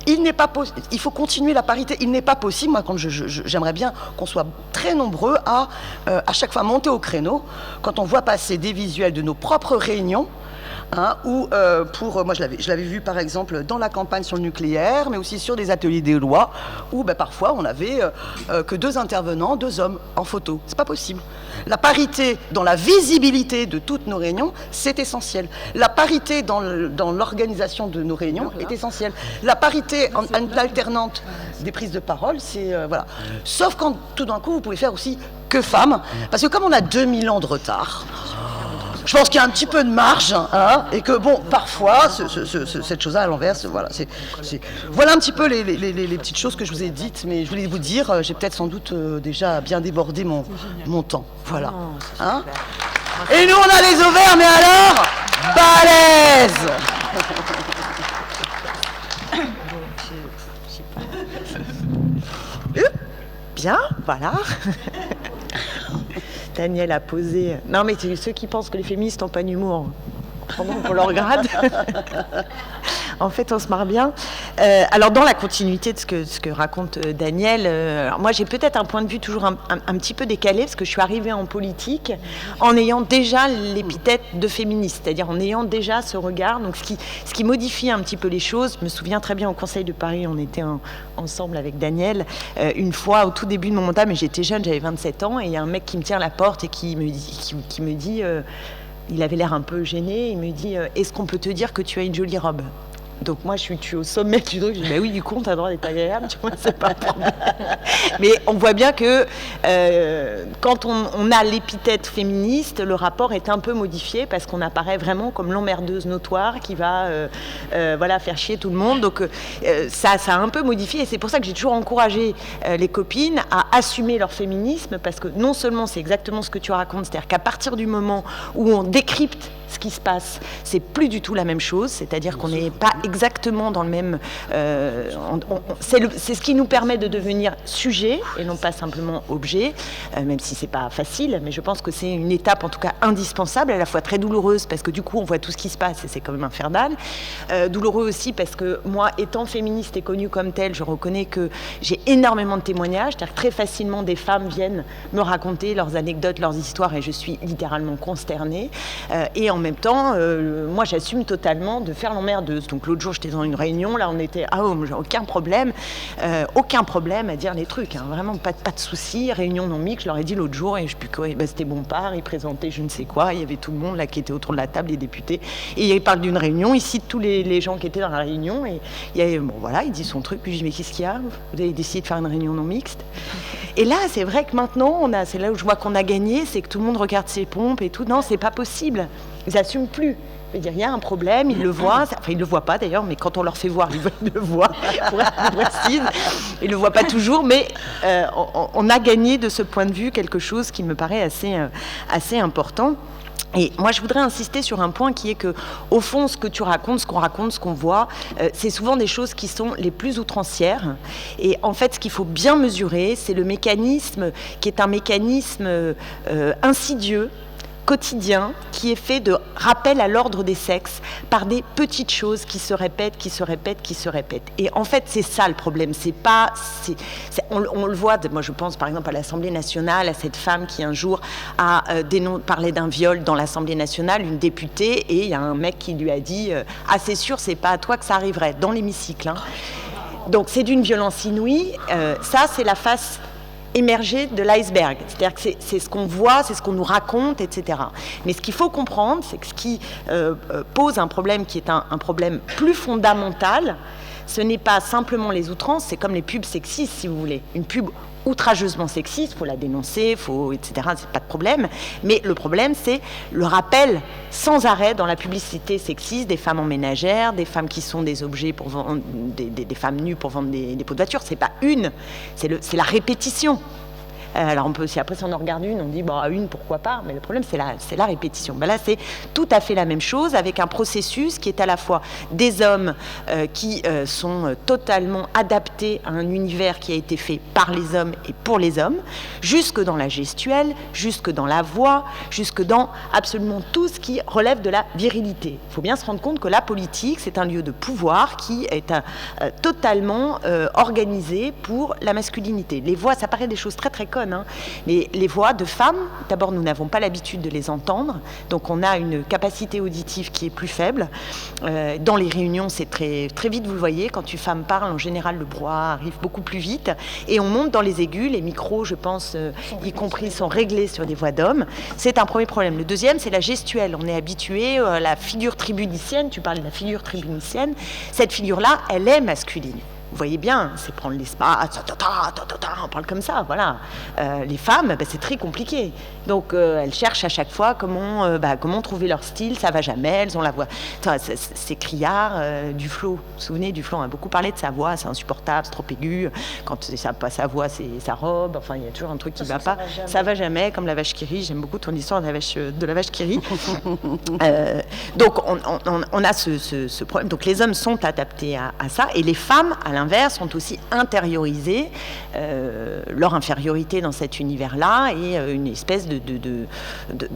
Il faut continuer la parité. Il n'est pas possible, moi, quand j'aimerais bien qu'on soit très nombreux à chaque fois monter au créneau, quand on voit passer des visuels de nos propres réunions, ou moi je l'avais vu par exemple dans la campagne sur le nucléaire, mais aussi sur des ateliers des lois, où parfois on n'avait que 2 intervenants, 2 hommes en photo. C'est pas possible. La parité dans la visibilité de toutes nos réunions, c'est essentiel. La parité dans l'organisation de nos réunions est essentielle. La parité en alternante des prises de parole, c'est voilà. Sauf quand tout d'un coup vous pouvez faire aussi que femmes, parce que comme on a 2000 ans de retard, je pense qu'il y a un petit peu de marge, et que bon, parfois, cette chose-là à l'envers, voilà, voilà un petit peu les petites choses que je vous ai dites, mais je voulais vous dire, j'ai peut-être sans doute déjà bien débordé mon temps, voilà. Et nous, on a les ovaires, mais alors, balèze. Bien, voilà. Daniel a posé... Non, mais ceux qui pensent que les féministes n'ont pas d'humour, pardon pour leur grade. En fait, on se marre bien. Alors, dans la continuité de ce que raconte Daniel, alors moi, j'ai peut-être un point de vue toujours un petit peu décalé, parce que je suis arrivée en politique en ayant déjà l'épithète de féministe, c'est-à-dire en ayant déjà ce regard. Donc, ce qui modifie un petit peu les choses. Je me souviens très bien au Conseil de Paris, on était ensemble avec Daniel, une fois au tout début de mon mandat, mais j'étais jeune, j'avais 27 ans, et il y a un mec qui me tient à la porte et qui me dit il avait l'air un peu gêné, il me dit est-ce qu'on peut te dire que tu as une jolie robe ? Donc moi je suis au sommet du truc, je dis bah oui, du coup t'as le droit d'être agréable, tu vois, c'est pas un problème. Mais on voit bien que quand on a l'épithète féministe, le rapport est un peu modifié parce qu'on apparaît vraiment comme l'emmerdeuse notoire qui va faire chier tout le monde. Donc ça a un peu modifié, et c'est pour ça que j'ai toujours encouragé les copines à assumer leur féminisme, parce que non seulement c'est exactement ce que tu racontes, c'est-à-dire qu'à partir du moment où on décrypte ce qui se passe, c'est plus du tout la même chose, c'est-à-dire qu'on n'est pas exactement dans le même... c'est ce qui nous permet de devenir sujet et non pas simplement objet, même si c'est pas facile, mais je pense que c'est une étape en tout cas indispensable, à la fois très douloureuse parce que du coup on voit tout ce qui se passe et c'est quand même infernal, douloureux aussi parce que moi, étant féministe et connue comme telle, je reconnais que j'ai énormément de témoignages, c'est-à-dire que très facilement des femmes viennent me raconter leurs anecdotes, leurs histoires et je suis littéralement consternée. Et en même temps, moi j'assume totalement de faire l'emmerdeuse. Donc l'autre jour j'étais dans une réunion, là on était, j'ai aucun problème à dire les trucs, hein, vraiment pas de soucis, réunion non mixte, je leur ai dit l'autre jour et je sais plus quoi, c'était Bompard, il présentait je ne sais quoi, il y avait tout le monde là qui était autour de la table, les députés, et il parle d'une réunion, il cite tous les gens qui étaient dans la réunion et il dit son truc, puis je dis mais qu'est-ce qu'il y a ? Vous avez décidé de faire une réunion non mixte ? Et là c'est vrai que maintenant, c'est là où je vois qu'on a gagné, c'est que tout le monde regarde ses pompes et tout, non c'est pas possible, ils n'assument plus. Je veux dire, il y a un problème, ils le voient, enfin ils ne le voient pas d'ailleurs, mais quand on leur fait voir, ils le voient, pour être plus précise, ils ne le voient pas toujours, mais on a gagné de ce point de vue quelque chose qui me paraît assez important. Et moi, je voudrais insister sur un point qui est que, au fond, ce que tu racontes, ce qu'on voit, c'est souvent des choses qui sont les plus outrancières. Et en fait, ce qu'il faut bien mesurer, c'est le mécanisme qui est un mécanisme insidieux, quotidien, qui est fait de rappel à l'ordre des sexes par des petites choses qui se répètent. Et en fait, c'est ça le problème. On le voit, moi je pense par exemple à l'Assemblée nationale, à cette femme qui un jour a parlé d'un viol dans l'Assemblée nationale, une députée, et il y a un mec qui lui a dit « Ah c'est sûr, c'est pas à toi que ça arriverait », dans l'hémicycle. Hein. Donc c'est d'une violence inouïe. Ça, c'est la face émerger de l'iceberg, c'est-à-dire que c'est ce qu'on voit, c'est ce qu'on nous raconte, etc. Mais ce qu'il faut comprendre, c'est que ce qui pose un problème qui est un problème plus fondamental, ce n'est pas simplement les outrances, c'est comme les pubs sexistes, si vous voulez. Une pub outrageusement sexiste, il faut la dénoncer, etc., c'est pas de problème. Mais le problème, c'est le rappel sans arrêt dans la publicité sexiste des femmes en ménagère, des femmes qui sont des objets pour vendre, des femmes nues pour vendre des pots de voiture. C'est pas une, c'est la répétition. Alors on peut aussi, après si on en regarde une, on dit une pourquoi pas, mais le problème c'est la répétition. Là c'est tout à fait la même chose avec un processus qui est à la fois des hommes qui sont totalement adaptés à un univers qui a été fait par les hommes et pour les hommes, jusque dans la gestuelle, jusque dans la voix, jusque dans absolument tout ce qui relève de la virilité. Il faut bien se rendre compte que la politique c'est un lieu de pouvoir qui est totalement organisé pour la masculinité. Les voix, ça paraît des choses très très connes, mais les voix de femmes, d'abord nous n'avons pas l'habitude de les entendre, donc on a une capacité auditive qui est plus faible. Dans les réunions c'est très, très vite, vous le voyez, quand une femme parle en général le brouhaha arrive beaucoup plus vite et on monte dans les aigus, les micros je pense y compris sont réglés sur des voix d'hommes. C'est un premier problème. Le deuxième c'est la gestuelle, on est habitué à la figure tribunicienne, tu parles de la figure tribunicienne, cette figure là elle est masculine. Vous voyez bien, c'est prendre l'espace, on parle comme ça, voilà. Les femmes, c'est très compliqué. Donc, elles cherchent à chaque fois comment trouver leur style, ça va jamais, elles ont la voix. C'est criard, Duflo. Vous vous souvenez, Duflo, on a beaucoup parlé de sa voix, c'est insupportable, c'est trop aigu. Quand c'est pas sa voix, c'est sa robe. Enfin, il y a toujours un truc qui ne va pas. Ça va jamais, comme la vache qui rit. J'aime beaucoup ton histoire de la vache qui rit. Donc, on a ce problème. Donc, les hommes sont adaptés à ça, et les femmes, à l'inverse, ont aussi intériorisé leur infériorité dans cet univers-là et une espèce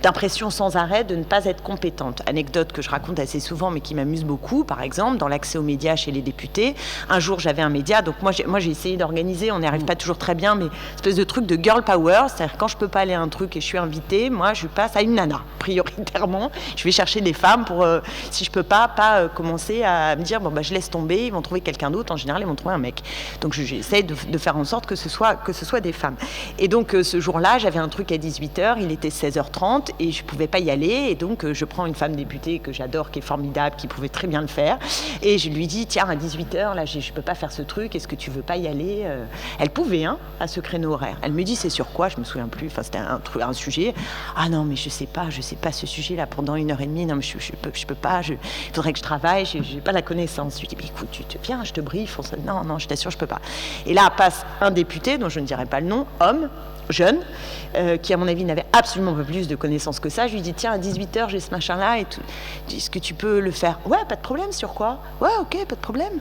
d'impression sans arrêt de ne pas être compétente. Anecdote que je raconte assez souvent mais qui m'amuse beaucoup, par exemple, dans l'accès aux médias chez les députés. Un jour, j'avais un média, donc moi j'ai essayé d'organiser, on n'y arrive pas toujours très bien, mais espèce de truc de girl power, c'est-à-dire quand je peux pas aller à un truc et je suis invitée, moi je passe à une nana, prioritairement. Je vais chercher des femmes pour, si je peux pas commencer à me dire, je laisse tomber, ils vont trouver quelqu'un d'autre, en général ils vont trouver un mec. Donc j'essaie de faire en sorte que ce soit des femmes. Et donc ce jour-là, j'avais un truc à 18h, il était 16h30 et je pouvais pas y aller, et donc je prends une femme députée que j'adore, qui est formidable, qui pouvait très bien le faire, et je lui dis, tiens, à 18h, là je peux pas faire ce truc, est-ce que tu veux pas y aller? Elle pouvait, à ce créneau horaire. Elle me dit, c'est sur quoi? Je me souviens plus, enfin c'était un sujet. Ah non, mais je sais pas ce sujet-là pendant 1h30, non mais je peux pas, il faudrait que je travaille, j'ai pas la connaissance. Je lui dis, écoute, tu viens, je te briefe, non, je t'assure, je peux pas. Et là passe un député, dont je ne dirai pas le nom, homme, jeune, qui à mon avis n'avait absolument pas plus de connaissances que ça. Je lui dis, tiens, à 18h, j'ai ce machin-là, et tout. Est-ce que tu peux le faire? Ouais, pas de problème, sur quoi? Ouais, ok, pas de problème.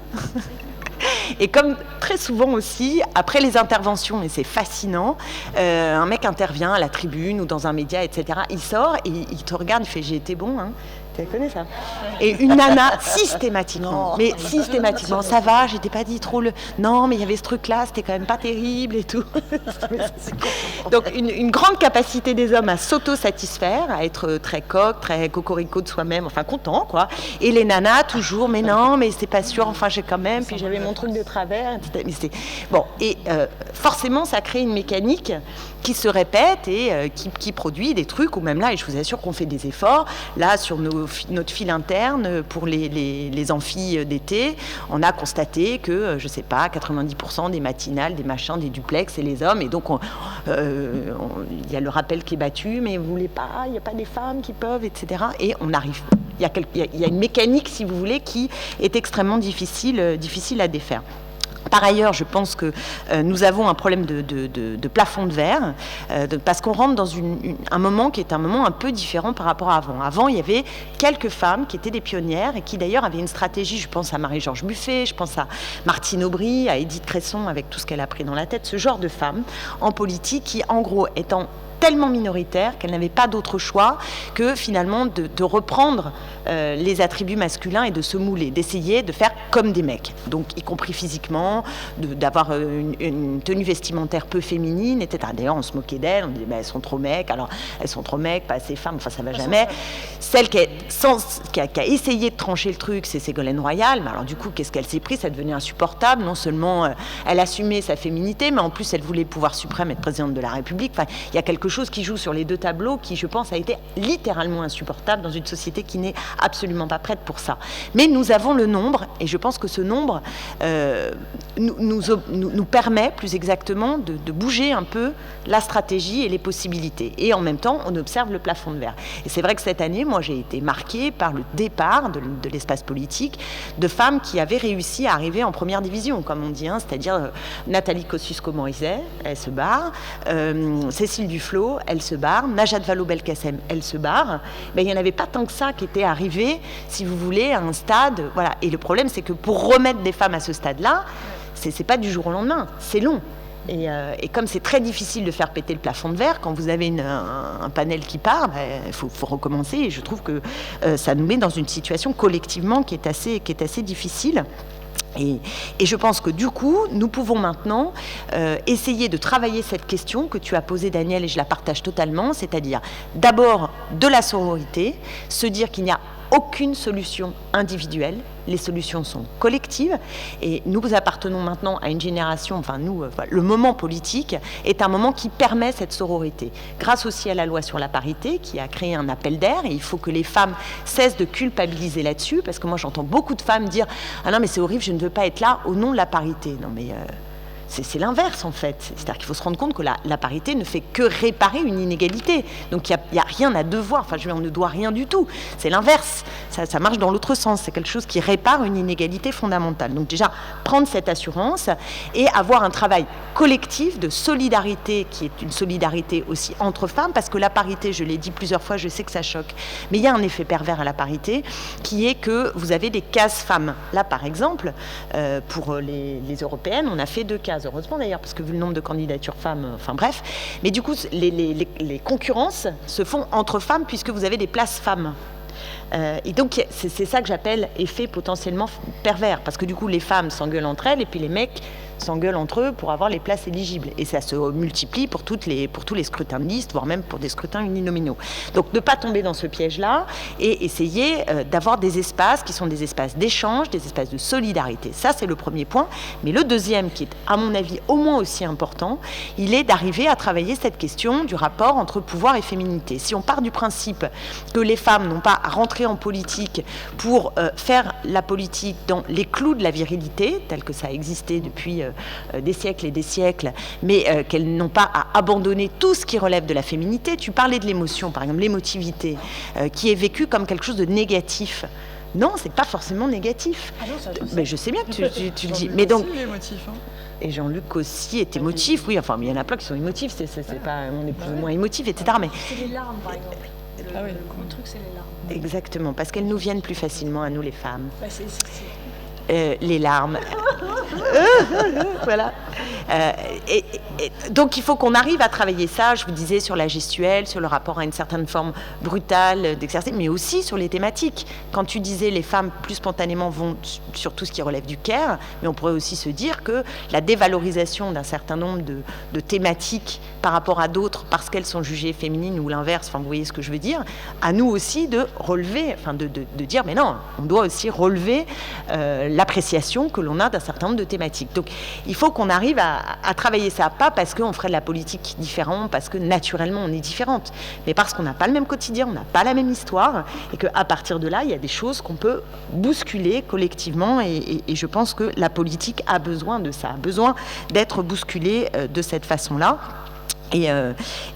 Et comme très souvent aussi, après les interventions, et c'est fascinant, un mec intervient à la tribune ou dans un média, etc. Il sort et il te regarde, il fait, j'ai été bon, hein. Tu connais ça? Et une nana, systématiquement, ça va, j'étais pas dit trop le... Non, mais il y avait ce truc-là, c'était quand même pas terrible et tout. Donc une grande capacité des hommes à s'auto-satisfaire, à être très coq, très cocorico de soi-même, enfin content, quoi. Et les nanas, toujours, mais non, mais c'est pas sûr, enfin j'ai quand même, puis j'avais mon truc de travers, etc. Mais bon, et forcément, ça crée une mécanique qui se répète et qui produit des trucs, ou même là, et je vous assure qu'on fait des efforts, là, sur notre fil interne, pour les amphis d'été, on a constaté que, je sais pas, 90% des matinales, des machins, des duplex, c'est les hommes, et donc il y a le rappel qui est battu, mais vous voulez pas, il n'y a pas des femmes qui peuvent, etc. Et on arrive. Il y a une mécanique, si vous voulez, qui est extrêmement difficile à défaire. Par ailleurs, je pense que nous avons un problème de plafond de verre, parce qu'on rentre dans un moment qui est un moment un peu différent par rapport à avant. Avant, il y avait quelques femmes qui étaient des pionnières et qui d'ailleurs avaient une stratégie. Je pense à Marie-Georges Buffet, je pense à Martine Aubry, à Édith Cresson, avec tout ce qu'elle a pris dans la tête, ce genre de femmes en politique qui, en gros, étant tellement minoritaire qu'elle n'avait pas d'autre choix que finalement de reprendre les attributs masculins et de se mouler, d'essayer de faire comme des mecs, donc y compris physiquement, d'avoir une tenue vestimentaire peu féminine, etc. D'ailleurs, on se moquait d'elles, on disait elles sont trop mecs, alors elles sont trop mecs, pas assez femmes, enfin ça va jamais. Celle qui a essayé de trancher le truc, c'est Ségolène Royal, mais alors du coup, qu'est-ce qu'elle s'est pris? Ça devenait insupportable. Non seulement elle assumait sa féminité, mais en plus elle voulait le pouvoir suprême, être présidente de la République. Enfin, il y a quelque chose qui joue sur les deux tableaux qui, je pense, a été littéralement insupportable dans une société qui n'est absolument pas prête pour ça. Mais nous avons le nombre, et je pense que ce nombre nous permet plus exactement de bouger un peu la stratégie et les possibilités. Et en même temps, on observe le plafond de verre. Et c'est vrai que cette année, moi, j'ai été marquée par le départ de l'espace politique de femmes qui avaient réussi à arriver en première division, comme on dit, hein, c'est-à-dire Nathalie Kosciusko-Morizet, elle se barre, Cécile Duflot, elle se barre, Najat Vallaud-Belkacem, elle se barre. Mais il n'y en avait pas tant que ça qui étaient arrivées, si vous voulez, à un stade. Voilà. Et le problème, c'est que pour remettre des femmes à ce stade-là, c'est pas du jour au lendemain, c'est long. Et comme c'est très difficile de faire péter le plafond de verre, quand vous avez un panel qui part, il faut recommencer. Et je trouve que ça nous met dans une situation collectivement qui est assez difficile. Et je pense que du coup, nous pouvons maintenant essayer de travailler cette question que tu as posée, Daniel, et je la partage totalement, c'est-à-dire d'abord de la sororité, se dire qu'il n'y a aucune solution individuelle, les solutions sont collectives, et nous appartenons maintenant à une génération, enfin nous, le moment politique est un moment qui permet cette sororité, grâce aussi à la loi sur la parité qui a créé un appel d'air, et il faut que les femmes cessent de culpabiliser là-dessus, parce que moi j'entends beaucoup de femmes dire « Ah non mais c'est horrible, je ne veux pas être là au nom de la parité ». Non mais... c'est l'inverse en fait, c'est-à-dire qu'il faut se rendre compte que la parité ne fait que réparer une inégalité, donc il n'y a rien à devoir, enfin on ne doit rien du tout, c'est l'inverse, ça marche dans l'autre sens, c'est quelque chose qui répare une inégalité fondamentale. Donc déjà prendre cette assurance et avoir un travail collectif de solidarité qui est une solidarité aussi entre femmes, parce que la parité, je l'ai dit plusieurs fois, je sais que ça choque, mais il y a un effet pervers à la parité qui est que vous avez des cases femmes. Là par exemple, pour les européennes, on a fait 2 cases. Heureusement d'ailleurs, parce que vu le nombre de candidatures femmes, enfin bref. Mais du coup, les concurrences se font entre femmes puisque vous avez des places femmes. Et donc, c'est ça que j'appelle effet potentiellement pervers. Parce que du coup, les femmes s'engueulent entre elles et puis les mecs s'engueulent entre eux pour avoir les places éligibles. Et ça se multiplie pour tous les scrutins de liste, voire même pour des scrutins uninominaux. Donc, ne pas tomber dans ce piège-là et essayer d'avoir des espaces qui sont des espaces d'échange, des espaces de solidarité. Ça, c'est le premier point. Mais le deuxième, qui est, à mon avis, au moins aussi important, il est d'arriver à travailler cette question du rapport entre pouvoir et féminité. Si on part du principe que les femmes n'ont pas à rentrer en politique pour faire la politique dans les clous de la virilité, tel que ça a existé depuis des siècles et des siècles, mais qu'elles n'ont pas à abandonner tout ce qui relève de la féminité. Tu parlais de l'émotion, par exemple, l'émotivité, qui est vécue comme quelque chose de négatif Non, c'est pas forcément négatif. Ah non, ça, mais je sais bien que tu le dis. Mais donc, aussi, émotif, hein. Et Jean-Luc aussi est émotif, oui. Enfin, mais il y en a plein qui sont émotifs. C'est pas, on est plus ou moins émotif, etc. Mais c'est les larmes, par exemple. Le gros truc, c'est les larmes. Exactement, parce qu'elles nous viennent plus facilement à nous, les femmes. Bah, Les larmes. Voilà. Donc il faut qu'on arrive à travailler ça, je vous disais, sur la gestuelle, sur le rapport à une certaine forme brutale d'exercice, mais aussi sur les thématiques. Quand tu disais les femmes plus spontanément vont sur tout ce qui relève du care, mais on pourrait aussi se dire que la dévalorisation d'un certain nombre de thématiques par rapport à d'autres, parce qu'elles sont jugées féminines ou l'inverse, enfin vous voyez ce que je veux dire, à nous aussi de relever, enfin de dire mais non, on doit aussi relever l'appréciation que l'on a d'un certain nombre de thématiques. Donc il faut qu'on arrive à travailler ça, pas parce qu'on ferait de la politique différente, parce que naturellement on est différente, mais parce qu'on n'a pas le même quotidien, on n'a pas la même histoire, et qu'à partir de là, il y a des choses qu'on peut bousculer collectivement, et je pense que la politique a besoin de ça, a besoin d'être bousculée de cette façon-là. Et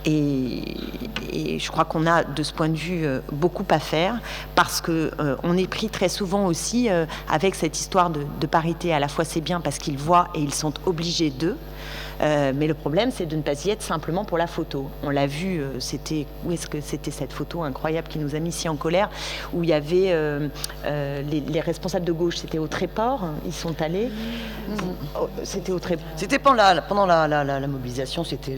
je crois qu'on a de ce point de vue beaucoup à faire, parce que on est pris très souvent aussi avec cette histoire de parité. À la fois c'est bien parce qu'ils voient et ils sont obligés d'eux, mais le problème c'est de ne pas y être simplement pour la photo. On l'a vu, où est-ce que c'était cette photo incroyable qui nous a mis si en colère, où il y avait les responsables de gauche, c'était au Tréport, ils sont allés. C'était au Tréport. C'était pendant la mobilisation, c'était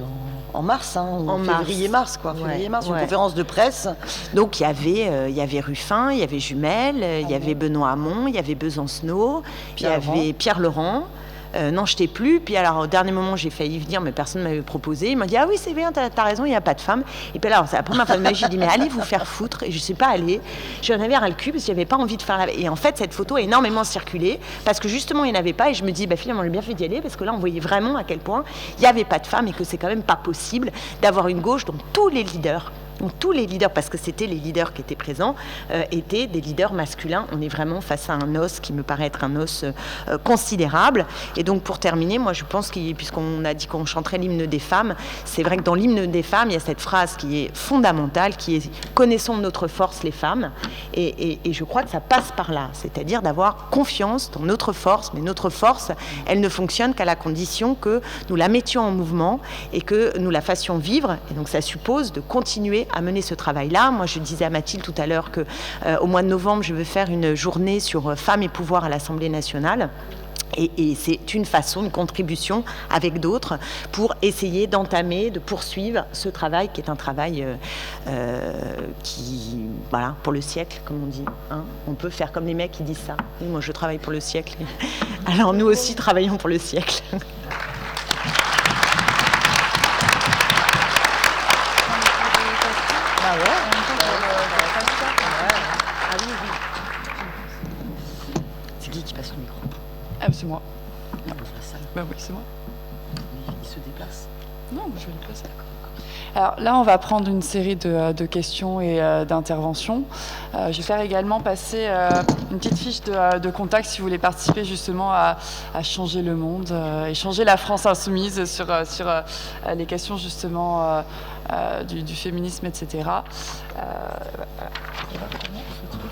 en mars, en février-mars, quoi. Février-mars, une conférence de presse. Donc il y avait Ruffin, il y avait Jumel, il y avait Benoît Hamon, il y avait Besancenot, il y avait Pierre Laurent. Non, je t'ai plus. Puis alors, au dernier moment, j'ai failli venir, mais personne ne m'avait proposé. Il m'a dit, ah oui, c'est bien, t'as raison, il n'y a pas de femme. Et puis alors, c'est la première fois de ma vie, j'ai dit, mais allez vous faire foutre. Et je ne sais pas aller. J'en avais ras le cul parce que je n'avais pas envie de faire la... Et en fait, cette photo a énormément circulé parce que justement, il n'y en avait pas. Et je me dis, finalement, j'ai bien fait d'y aller parce que là, on voyait vraiment à quel point il n'y avait pas de femmes et que c'est quand même pas possible d'avoir une gauche dont tous les leaders, parce que c'était les leaders qui étaient présents, étaient des leaders masculins. On est vraiment face à un os qui me paraît être un os considérable. Et donc pour terminer, moi je pense puisqu'on a dit qu'on chanterait l'hymne des femmes, c'est vrai que dans l'hymne des femmes, il y a cette phrase qui est fondamentale, qui est « Connaissons notre force les femmes ». Et je crois que ça passe par là, c'est-à-dire d'avoir confiance dans notre force, mais notre force, elle ne fonctionne qu'à la condition que nous la mettions en mouvement et que nous la fassions vivre. Et donc ça suppose de continuer à mener ce travail-là. Moi, je disais à Mathilde tout à l'heure qu'au mois de novembre, je veux faire une journée sur femmes et pouvoir à l'Assemblée nationale. Et c'est une façon, une contribution avec d'autres pour essayer d'entamer, de poursuivre ce travail qui est un travail pour le siècle, comme on dit. Hein. On peut faire comme les mecs qui disent ça. Oui, moi, je travaille pour le siècle. Alors, nous aussi, travaillons pour le siècle. C'est qui passe le micro? Ah, c'est moi. Non, la salle. Bah oui, c'est moi. Il se déplace. Non, je vais le placer. Alors là, on va prendre une série de questions et d'interventions. Je vais faire également passer une petite fiche de contact si vous voulez participer justement à changer le monde et changer la France insoumise sur les questions justement du féminisme, etc. Voilà, comment ce truc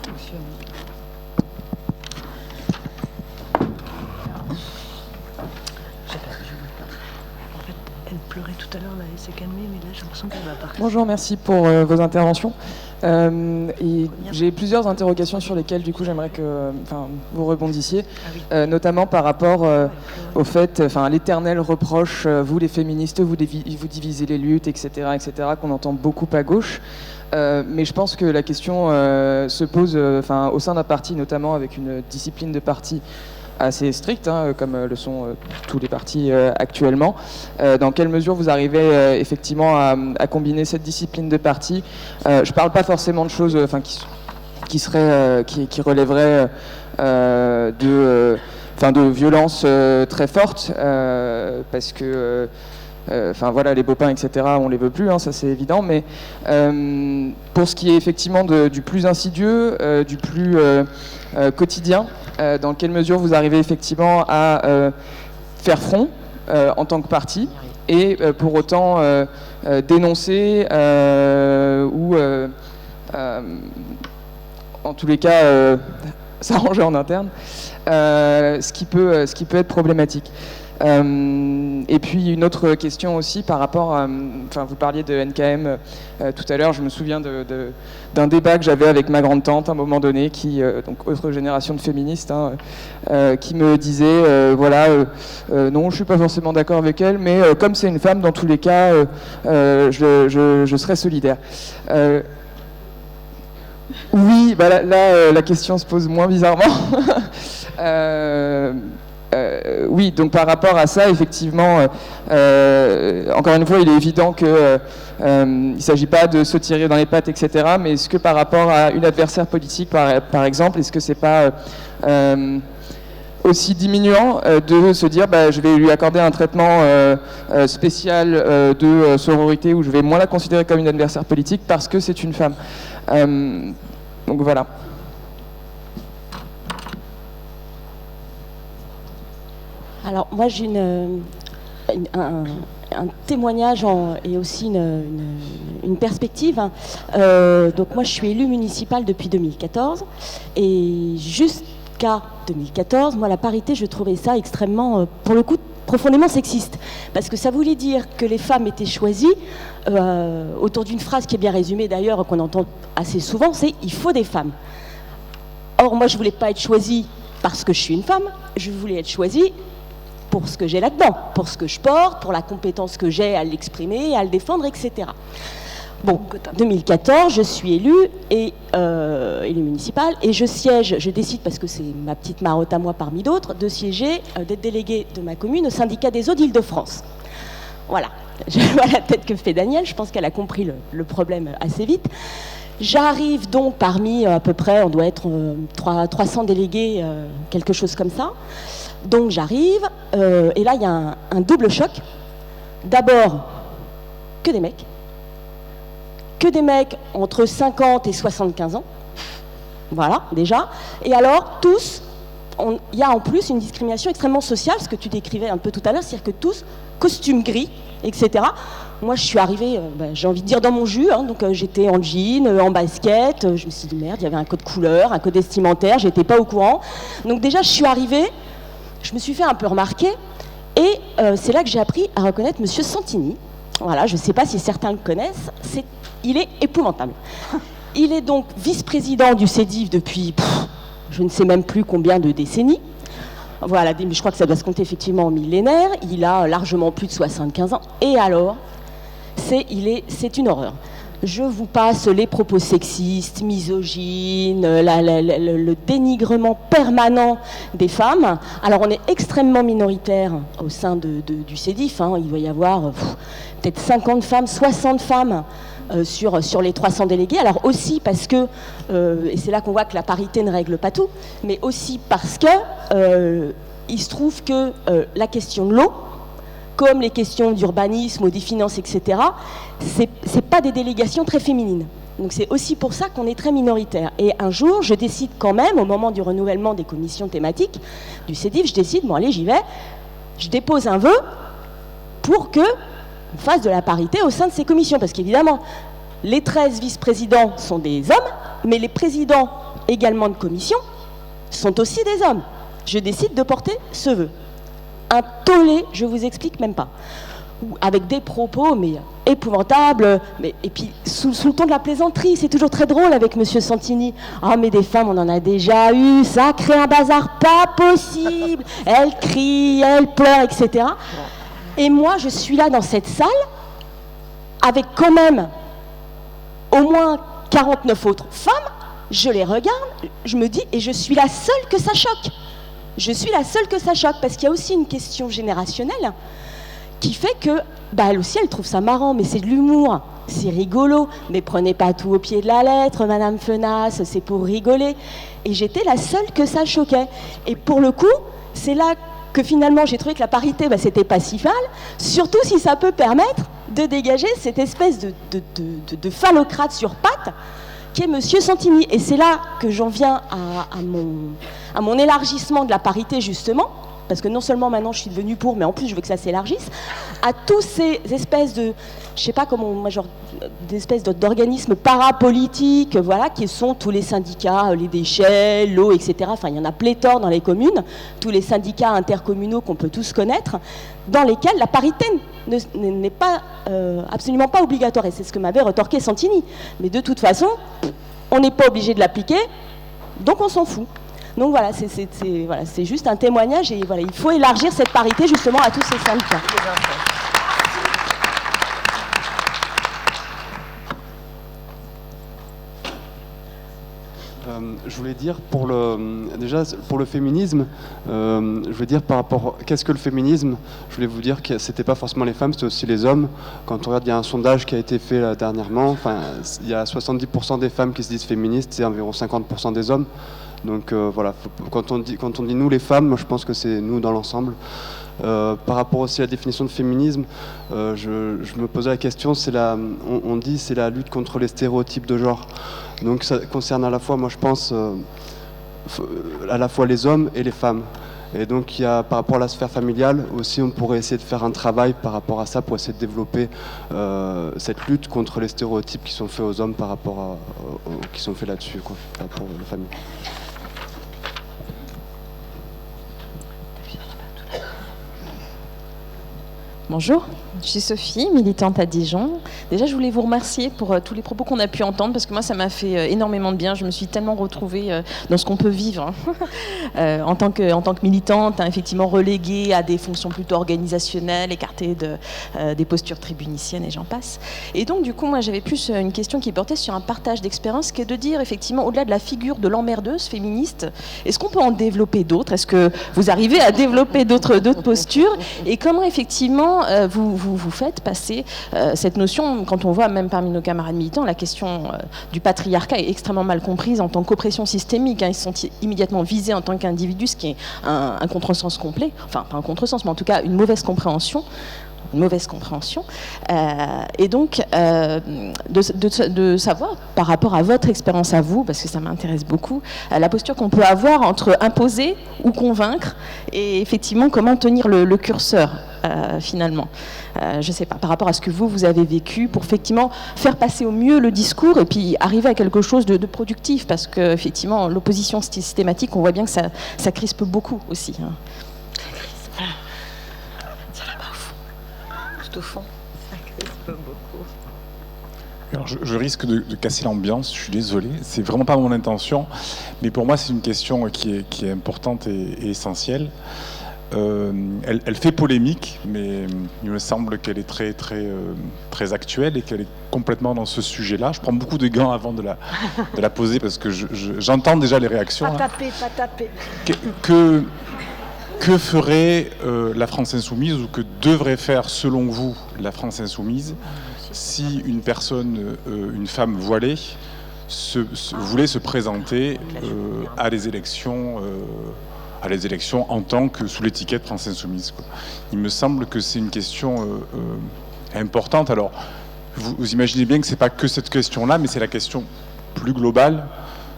fonctionne. Elle pleurait tout à l'heure, là, elle s'est calmée, mais là j'ai l'impression qu'elle va partir. Bonjour, merci pour vos interventions. Et j'ai plusieurs interrogations sur lesquelles du coup j'aimerais que vous rebondissiez, notamment par rapport au fait, à l'éternel reproche, vous les féministes, vous divisez les luttes, etc., qu'on entend beaucoup à gauche. Mais je pense que la question se pose au sein d'un parti, notamment avec une discipline de parti assez stricte, comme le sont tous les partis actuellement. Dans quelle mesure vous arrivez effectivement à combiner cette discipline de parti? Je ne parle pas forcément de choses qui relèveraient de violences très fortes, parce que les beaux pains, etc., on les veut plus, ça c'est évident, mais pour ce qui est effectivement du plus insidieux, du plus quotidien, dans quelle mesure vous arrivez effectivement à faire front en tant que parti et pour autant dénoncer ou en tous les cas, s'arranger en interne, ce qui peut être problématique. Et puis une autre question aussi par rapport à, vous parliez de NKM tout à l'heure, je me souviens d'un débat que j'avais avec ma grande-tante à un moment donné, donc autre génération de féministes, qui me disait, non, je suis pas forcément d'accord avec elle, mais comme c'est une femme, dans tous les cas, je serai solidaire. Oui, là, la question se pose moins bizarrement. Oui, donc par rapport à ça, effectivement, encore une fois, il est évident que il ne s'agit pas de se tirer dans les pattes, etc. Mais est-ce que par rapport à une adversaire politique, par exemple, est-ce que c'est pas aussi diminuant de se dire je vais lui accorder un traitement spécial de sororité où je vais moins la considérer comme une adversaire politique parce que c'est une femme. Donc voilà. Alors moi j'ai un témoignage et aussi une perspective. Donc moi je suis élue municipale depuis 2014 et jusqu'à 2014, moi la parité je trouvais ça extrêmement, pour le coup, profondément sexiste. Parce que ça voulait dire que les femmes étaient choisies autour d'une phrase qui est bien résumée d'ailleurs, qu'on entend assez souvent, c'est « il faut des femmes ». Or moi je voulais pas être choisie parce que je suis une femme, je voulais être choisie pour ce que j'ai là-dedans, pour ce que je porte, pour la compétence que j'ai à l'exprimer, à le défendre, etc. Bon, 2014, je suis élue municipale et je décide, parce que c'est ma petite marotte à moi parmi d'autres, de siéger, d'être déléguée de ma commune au syndicat des eaux d'Île-de-France. Voilà, je vois la tête que fait Danielle, je pense qu'elle a compris le problème assez vite. J'arrive donc parmi à peu près, on doit être 300 délégués, quelque chose comme ça. Donc j'arrive, et là il y a un double choc. D'abord, que des mecs entre 50 et 75 ans, voilà, déjà. Et alors, tous, il y a en plus une discrimination extrêmement sociale, ce que tu décrivais un peu tout à l'heure, c'est-à-dire que tous, costumes gris, etc. Moi, je suis arrivée, j'ai envie de dire, dans mon jus, donc j'étais en jean, en basket, je me suis dit, merde, il y avait un code couleur, un code vestimentaire, j'étais pas au courant. Donc déjà, je suis arrivée, je me suis fait un peu remarquer, et c'est là que j'ai appris à reconnaître Monsieur Santini. Voilà, je ne sais pas si certains le connaissent, il est épouvantable. Il est donc vice-président du CEDIF depuis, je ne sais même plus combien de décennies. Voilà, je crois que ça doit se compter effectivement en millénaire. Il a largement plus de 75 ans. Et alors, c'est une horreur. Je vous passe les propos sexistes, misogynes, le dénigrement permanent des femmes. Alors on est extrêmement minoritaire au sein du CEDIF. Il doit y avoir peut-être 50 femmes, 60 femmes sur les 300 délégués. Alors aussi parce que, et c'est là qu'on voit que la parité ne règle pas tout, mais aussi parce que il se trouve que la question de l'eau, comme les questions d'urbanisme ou des finances, etc., c'est pas des délégations très féminines. Donc c'est aussi pour ça qu'on est très minoritaire. Et un jour, je décide quand même, au moment du renouvellement des commissions thématiques du CEDIF, je décide, bon allez, j'y vais, je dépose un vœu pour qu'on fasse de la parité au sein de ces commissions. Parce qu'évidemment, les 13 vice-présidents sont des hommes, mais les présidents également de commission sont aussi des hommes. Je décide de porter ce vœu. Un tollé, je vous explique même pas. Avec des propos, mais épouvantables, et puis sous le ton de la plaisanterie, c'est toujours très drôle avec Monsieur Santini. Ah, mais des femmes, on en a déjà eu, ça crée un bazar pas possible. Elles crient, elles pleurent, etc. Et moi, je suis là dans cette salle, avec quand même au moins 49 autres femmes, je les regarde, je me dis, et je suis la seule que ça choque. Je suis la seule que ça choque, parce qu'il y a aussi une question générationnelle qui fait que, elle aussi, elle trouve ça marrant, mais c'est de l'humour, c'est rigolo, mais prenez pas tout au pied de la lettre, Madame Fenas, c'est pour rigoler. Et j'étais la seule que ça choquait. Et pour le coup, c'est là que finalement j'ai trouvé que la parité, c'était pas si mal, surtout si ça peut permettre de dégager cette espèce de phallocrate sur pattes qui est Monsieur Santini. Et c'est là que j'en viens à mon élargissement de la parité, justement, parce que non seulement maintenant je suis devenue pour, mais en plus je veux que ça s'élargisse, à tous ces espèces de, je sais pas comment, moi, genre d'espèces d'organismes parapolitiques, voilà, qui sont tous les syndicats, les déchets, l'eau, etc. Enfin, il y en a pléthore dans les communes, tous les syndicats intercommunaux qu'on peut tous connaître, dans lesquels la parité n'est pas absolument pas obligatoire. Et c'est ce que m'avait retorqué Santini. Mais de toute façon, on n'est pas obligé de l'appliquer, donc on s'en fout. Donc voilà, c'est juste un témoignage et voilà, il faut élargir cette parité justement à tous ces syndicats. Je voulais dire pour le féminisme, je voulais dire par rapport qu'est-ce que le féminisme. Je voulais vous dire que c'était pas forcément les femmes, c'était aussi les hommes. Quand on regarde, il y a un sondage qui a été fait là, dernièrement. Enfin, il y a 70% des femmes qui se disent féministes et environ 50% des hommes. Donc voilà, quand on dit nous les femmes, moi je pense que c'est nous dans l'ensemble. Par rapport aussi à la définition de féminisme, je me posais la question, on dit c'est la lutte contre les stéréotypes de genre. Donc ça concerne à la fois, moi je pense, à la fois les hommes et les femmes. Et donc il y a, par rapport à la sphère familiale aussi, on pourrait essayer de faire un travail par rapport à ça pour essayer de développer cette lutte contre les stéréotypes qui sont faits aux hommes par rapport qui sont faits là-dessus, quoi, pour la famille. Bonjour, je suis Sophie, militante à Dijon. Déjà, je voulais vous remercier pour tous les propos qu'on a pu entendre, parce que moi, ça m'a fait énormément de bien. Je me suis tellement retrouvée dans ce qu'on peut vivre en tant que militante, effectivement reléguée à des fonctions plutôt organisationnelles, écartée des postures tribuniciennes et j'en passe. Et donc, du coup, moi, j'avais plus une question qui portait sur un partage d'expérience, qui est de dire, effectivement, au-delà de la figure de l'emmerdeuse féministe, est-ce qu'on peut en développer d'autres? Est-ce que vous arrivez à développer d'autres postures? Et comment, effectivement, vous faites passer cette notion, quand on voit même parmi nos camarades militants, la question du patriarcat est extrêmement mal comprise en tant qu'oppression systémique. Ils sont immédiatement visés en tant qu'individus, ce qui est un contresens complet, enfin pas un contresens, mais en tout cas une mauvaise compréhension. Et donc de savoir par rapport à votre expérience à vous, parce que ça m'intéresse beaucoup, la posture qu'on peut avoir entre imposer ou convaincre et effectivement comment tenir le curseur finalement. Je ne sais pas, par rapport à ce que vous avez vécu, pour effectivement faire passer au mieux le discours et puis arriver à quelque chose de productif, parce que effectivement l'opposition systématique, on voit bien que ça crispe beaucoup aussi. Au fond, ça crispe beaucoup. Alors je risque de casser l'ambiance, je suis désolé, c'est vraiment pas mon intention, mais pour moi c'est une question qui est importante et essentielle. Elle fait polémique, mais il me semble qu'elle est très actuelle et qu'elle est complètement dans ce sujet-là. Je prends beaucoup de gants avant de la poser parce que j'entends déjà les réactions. Pas taper. Que ferait la France insoumise, ou que devrait faire selon vous la France insoumise, si une personne, une femme voilée, voulait se présenter à les élections en tant que sous l'étiquette France insoumise, quoi. Il me semble que c'est une question importante. Alors, vous imaginez bien que c'est pas que cette question-là, mais c'est la question plus globale,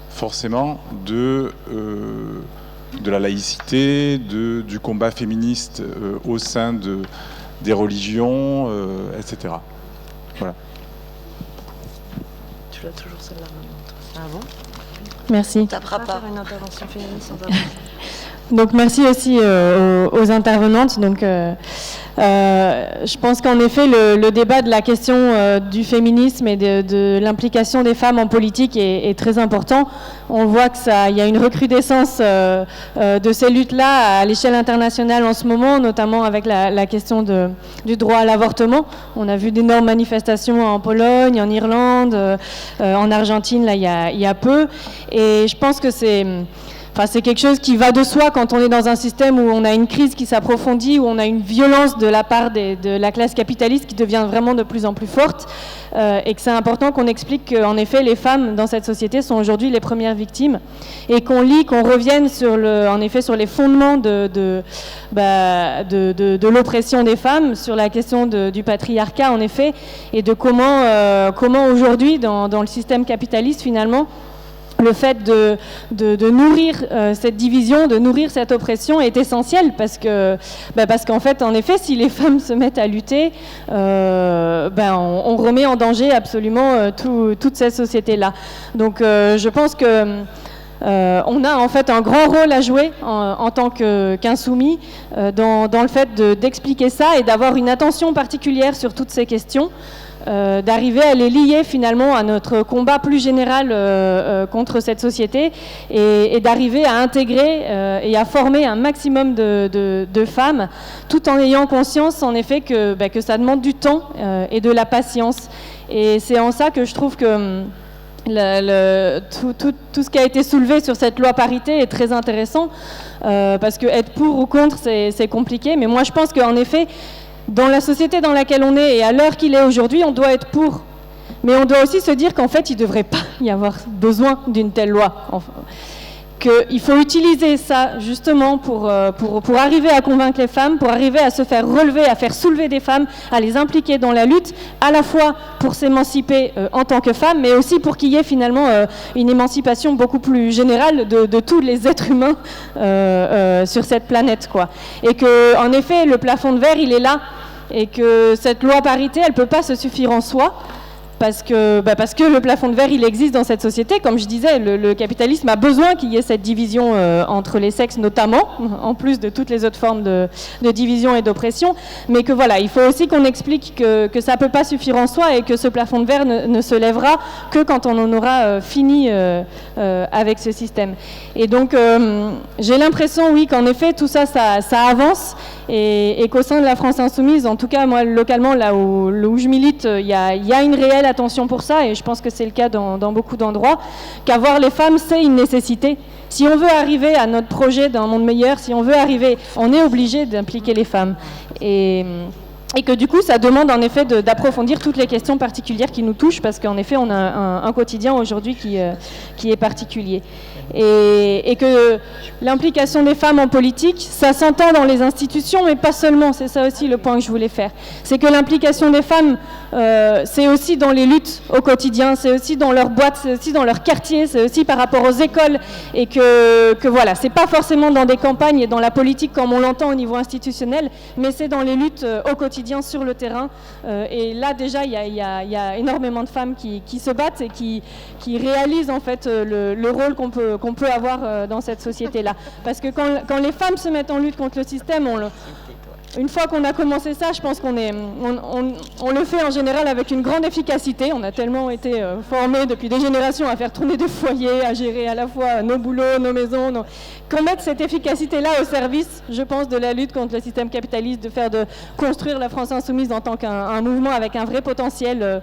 forcément, de la laïcité, du combat féministe au sein des religions, etc. Voilà. Tu l'as toujours celle-là maintenant. Ah bon? Merci. Tu n'apprends pas une intervention féministe sans avoir. Donc merci aussi aux intervenantes. Donc, je pense qu'en effet le débat de la question du féminisme et de l'implication des femmes en politique est très important. On voit qu'il y a une recrudescence de ces luttes-là à l'échelle internationale en ce moment, notamment avec la question du droit à l'avortement. On a vu d'énormes manifestations en Pologne, en Irlande, en Argentine là, il y a peu. Et je pense que c'est quelque chose qui va de soi quand on est dans un système où on a une crise qui s'approfondit, où on a une violence de la part de la classe capitaliste qui devient vraiment de plus en plus forte, et que c'est important qu'on explique qu'en effet les femmes dans cette société sont aujourd'hui les premières victimes, et qu'on revienne sur les fondements de l'oppression des femmes, sur la question du patriarcat en effet, et de comment aujourd'hui dans le système capitaliste finalement le fait de nourrir cette division, de nourrir cette oppression est essentiel parce qu'en fait, en effet, si les femmes se mettent à lutter, on remet en danger absolument toute cette société-là. Donc je pense que on a en fait un grand rôle à jouer en tant qu'insoumis dans le fait d'expliquer ça et d'avoir une attention particulière sur toutes ces questions. D'arriver à les lier finalement à notre combat plus général contre cette société et d'arriver à intégrer et à former un maximum de femmes, tout en ayant conscience en effet que ça demande du temps et de la patience. Et c'est en ça que je trouve que tout ce qui a été soulevé sur cette loi parité est très intéressant, parce que être pour ou contre, c'est compliqué, mais moi je pense qu'en effet, dans la société dans laquelle on est et à l'heure qu'il est aujourd'hui, on doit être pour. Mais on doit aussi se dire qu'en fait, il ne devrait pas y avoir besoin d'une telle loi. Enfin, qu'il faut utiliser ça justement pour arriver à convaincre les femmes, pour arriver à se faire relever, à faire soulever des femmes, à les impliquer dans la lutte, à la fois pour s'émanciper en tant que femmes, mais aussi pour qu'il y ait finalement une émancipation beaucoup plus générale de tous les êtres humains sur cette planète, quoi. Et que, en effet, le plafond de verre, il est là, et que cette loi parité, elle ne peut pas se suffire en soi. Parce que le plafond de verre, il existe dans cette société. Comme je disais, le capitalisme a besoin qu'il y ait cette division entre les sexes, notamment, en plus de toutes les autres formes de division et d'oppression. Mais que voilà, il faut aussi qu'on explique que ça ne peut pas suffire en soi et que ce plafond de verre ne se lèvera que quand on en aura fini avec ce système. Et donc, j'ai l'impression, oui, qu'en effet, tout ça, ça avance. Et qu'au sein de la France Insoumise, en tout cas, moi, localement, là où je milite, il y a une réelle attention pour ça, et je pense que c'est le cas dans beaucoup d'endroits, qu'avoir les femmes, c'est une nécessité. Si on veut arriver à notre projet d'un monde meilleur, si on veut arriver, on est obligé d'impliquer les femmes. Et que du coup, ça demande en effet d'approfondir toutes les questions particulières qui nous touchent, parce qu'en effet, on a un quotidien aujourd'hui qui est particulier. Et que l'implication des femmes en politique, ça s'entend dans les institutions, mais pas seulement. C'est ça aussi le point que je voulais faire. C'est que l'implication des femmes, c'est aussi dans les luttes au quotidien, c'est aussi dans leurs boîtes, c'est aussi dans leur quartier, c'est aussi par rapport aux écoles. Et que voilà, c'est pas forcément dans des campagnes et dans la politique comme on l'entend au niveau institutionnel, mais c'est dans les luttes au quotidien sur le terrain. Et là, déjà, il y a énormément de femmes qui se battent et qui réalisent en fait le rôle qu'on peut avoir dans cette société-là. Parce que quand les femmes se mettent en lutte contre le système, une fois qu'on a commencé ça, je pense qu'on le fait en général avec une grande efficacité. On a tellement été formés depuis des générations à faire tourner des foyers, à gérer à la fois nos boulots, nos maisons. Qu'on mette cette efficacité-là au service, je pense, de la lutte contre le système capitaliste, de construire la France Insoumise en tant qu'un mouvement avec un vrai potentiel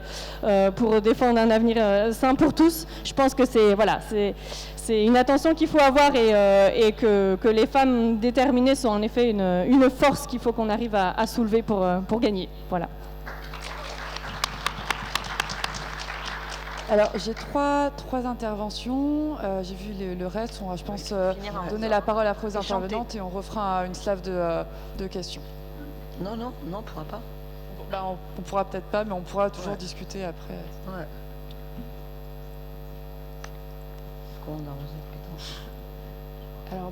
pour défendre un avenir sain pour tous. Je pense que c'est une attention qu'il faut avoir et que les femmes déterminées sont en effet une force qu'il faut qu'on arrive à soulever pour gagner. Voilà. Alors, j'ai trois interventions. J'ai vu le reste. On va, je pense, donner la parole après aux intervenantes et on refera une slave de questions. Non, on pourra pas. On pourra peut-être pas, mais on pourra toujours discuter après. Ouais. Alors,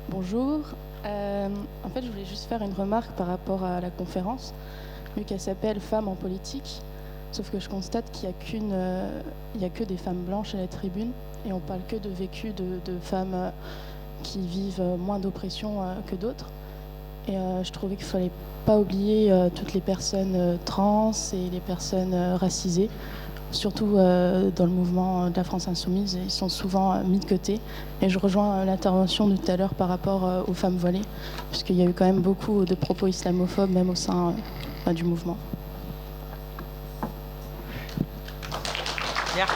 bonjour. En fait, je voulais juste faire une remarque par rapport à la conférence, vu qu'elle s'appelle Femmes en politique. Sauf que je constate qu'il n'y a que des femmes blanches à la tribune, et on parle que de vécu de femmes qui vivent moins d'oppression que d'autres. Et je trouvais qu'il ne fallait pas oublier toutes les personnes trans et les personnes racisées. Surtout dans le mouvement de la France Insoumise, ils sont souvent mis de côté. Et je rejoins l'intervention de tout à l'heure par rapport aux femmes voilées, puisqu'il y a eu quand même beaucoup de propos islamophobes, même au sein du mouvement. Bien.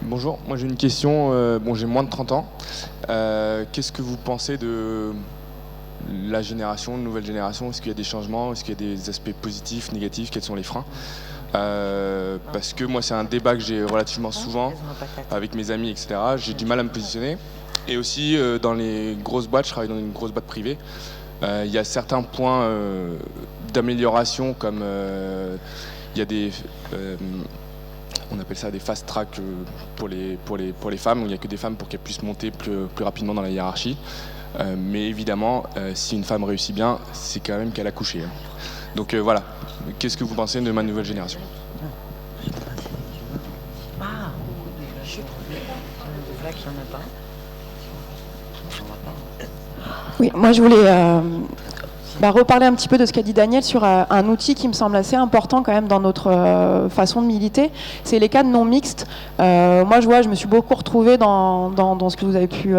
Bonjour, moi j'ai une question. J'ai moins de 30 ans. Qu'est-ce que vous pensez de la nouvelle génération? Est-ce qu'il y a des changements? Est-ce qu'il y a des aspects positifs, négatifs? Quels sont les freins? Parce que moi c'est un débat que j'ai relativement souvent avec mes amis, etc. J'ai du mal à me positionner. Et aussi dans les grosses boîtes, je travaille dans une grosse boîte privée, il y a certains points d'amélioration comme il y a des... on appelle ça des fast track pour les femmes, où il n'y a que des femmes pour qu'elles puissent monter plus rapidement dans la hiérarchie. Mais évidemment, si une femme réussit bien, c'est quand même qu'elle a couché. Donc voilà, qu'est-ce que vous pensez de ma nouvelle génération ? Oui, moi je voulais reparler un petit peu de ce qu'a dit Daniel sur un outil qui me semble assez important quand même dans notre façon de militer, c'est les cadres non mixtes. Moi je me suis beaucoup retrouvée dans ce que vous avez pu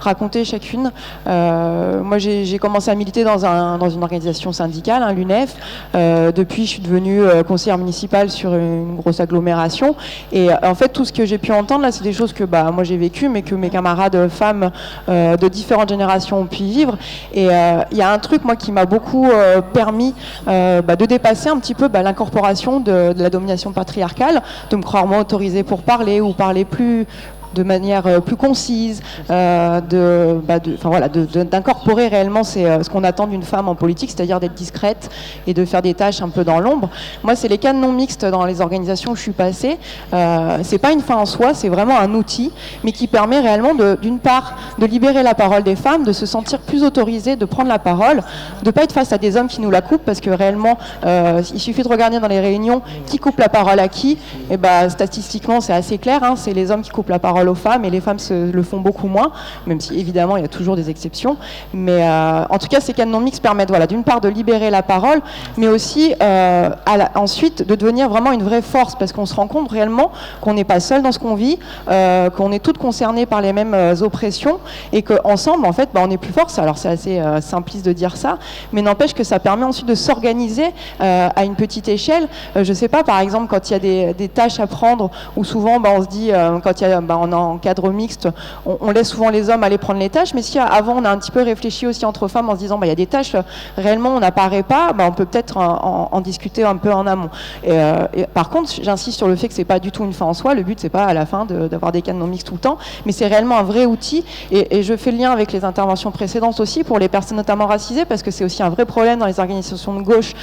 raconter chacune. Moi j'ai commencé à militer dans une organisation syndicale, l'UNEF. Depuis je suis devenue conseillère municipale sur une grosse agglomération. Et en fait tout ce que j'ai pu entendre là, c'est des choses que moi j'ai vécues, mais que mes camarades femmes de différentes générations ont pu vivre. Et il y a un truc moi qui m'a beaucoup permis de dépasser un petit peu l'incorporation de la domination patriarcale, de me croire moins autorisée pour parler ou parler de manière plus concise, d'incorporer réellement ce qu'on attend d'une femme en politique, c'est-à-dire d'être discrète et de faire des tâches un peu dans l'ombre. Moi, c'est les cadres non mixtes dans les organisations où je suis passée. C'est pas une fin en soi, c'est vraiment un outil, mais qui permet réellement d'une part de libérer la parole des femmes, de se sentir plus autorisées, de prendre la parole, de pas être face à des hommes qui nous la coupent, parce que réellement, il suffit de regarder dans les réunions qui coupe la parole à qui, et statistiquement, c'est assez clair, c'est les hommes qui coupent la parole aux femmes, et les femmes le font beaucoup moins, même si évidemment il y a toujours des exceptions. Mais en tout cas, ces cadres non mixtes permettent d'une part de libérer la parole, mais aussi ensuite de devenir vraiment une vraie force, parce qu'on se rend compte réellement qu'on n'est pas seul dans ce qu'on vit, qu'on est toutes concernées par les mêmes oppressions, et qu'ensemble, en fait, on est plus forte. Alors c'est assez simpliste de dire ça, mais n'empêche que ça permet ensuite de s'organiser à une petite échelle. Je sais pas, par exemple, quand il y a des tâches à prendre, où souvent on se dit, quand on est en cadre mixte, on laisse souvent les hommes aller prendre les tâches, mais si avant on a un petit peu réfléchi aussi entre femmes en se disant il y a des tâches réellement on n'apparaît pas, on peut peut-être en discuter un peu en amont. Et par contre, j'insiste sur le fait que c'est pas du tout une fin en soi. Le but c'est pas à la fin d'avoir des cadres non mixtes tout le temps, mais c'est réellement un vrai outil. Et je fais le lien avec les interventions précédentes aussi pour les personnes notamment racisées, parce que c'est aussi un vrai problème dans les organisations de gauche,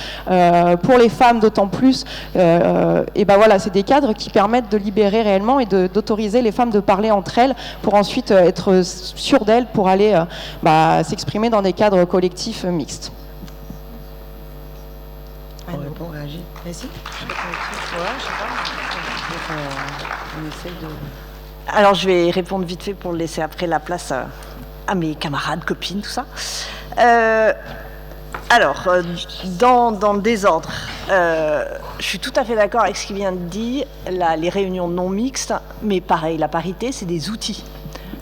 pour les femmes d'autant plus. C'est des cadres qui permettent de libérer réellement et d'autoriser les femmes de parler entre elles pour ensuite être sûres d'elles pour aller s'exprimer dans des cadres collectifs mixtes. On réagit. Vas-y. Alors je vais répondre vite fait pour laisser après la place à mes camarades, copines, tout ça. Dans le désordre, je suis tout à fait d'accord avec ce qu'il vient de dire, les réunions non mixtes, mais pareil, la parité, c'est des outils.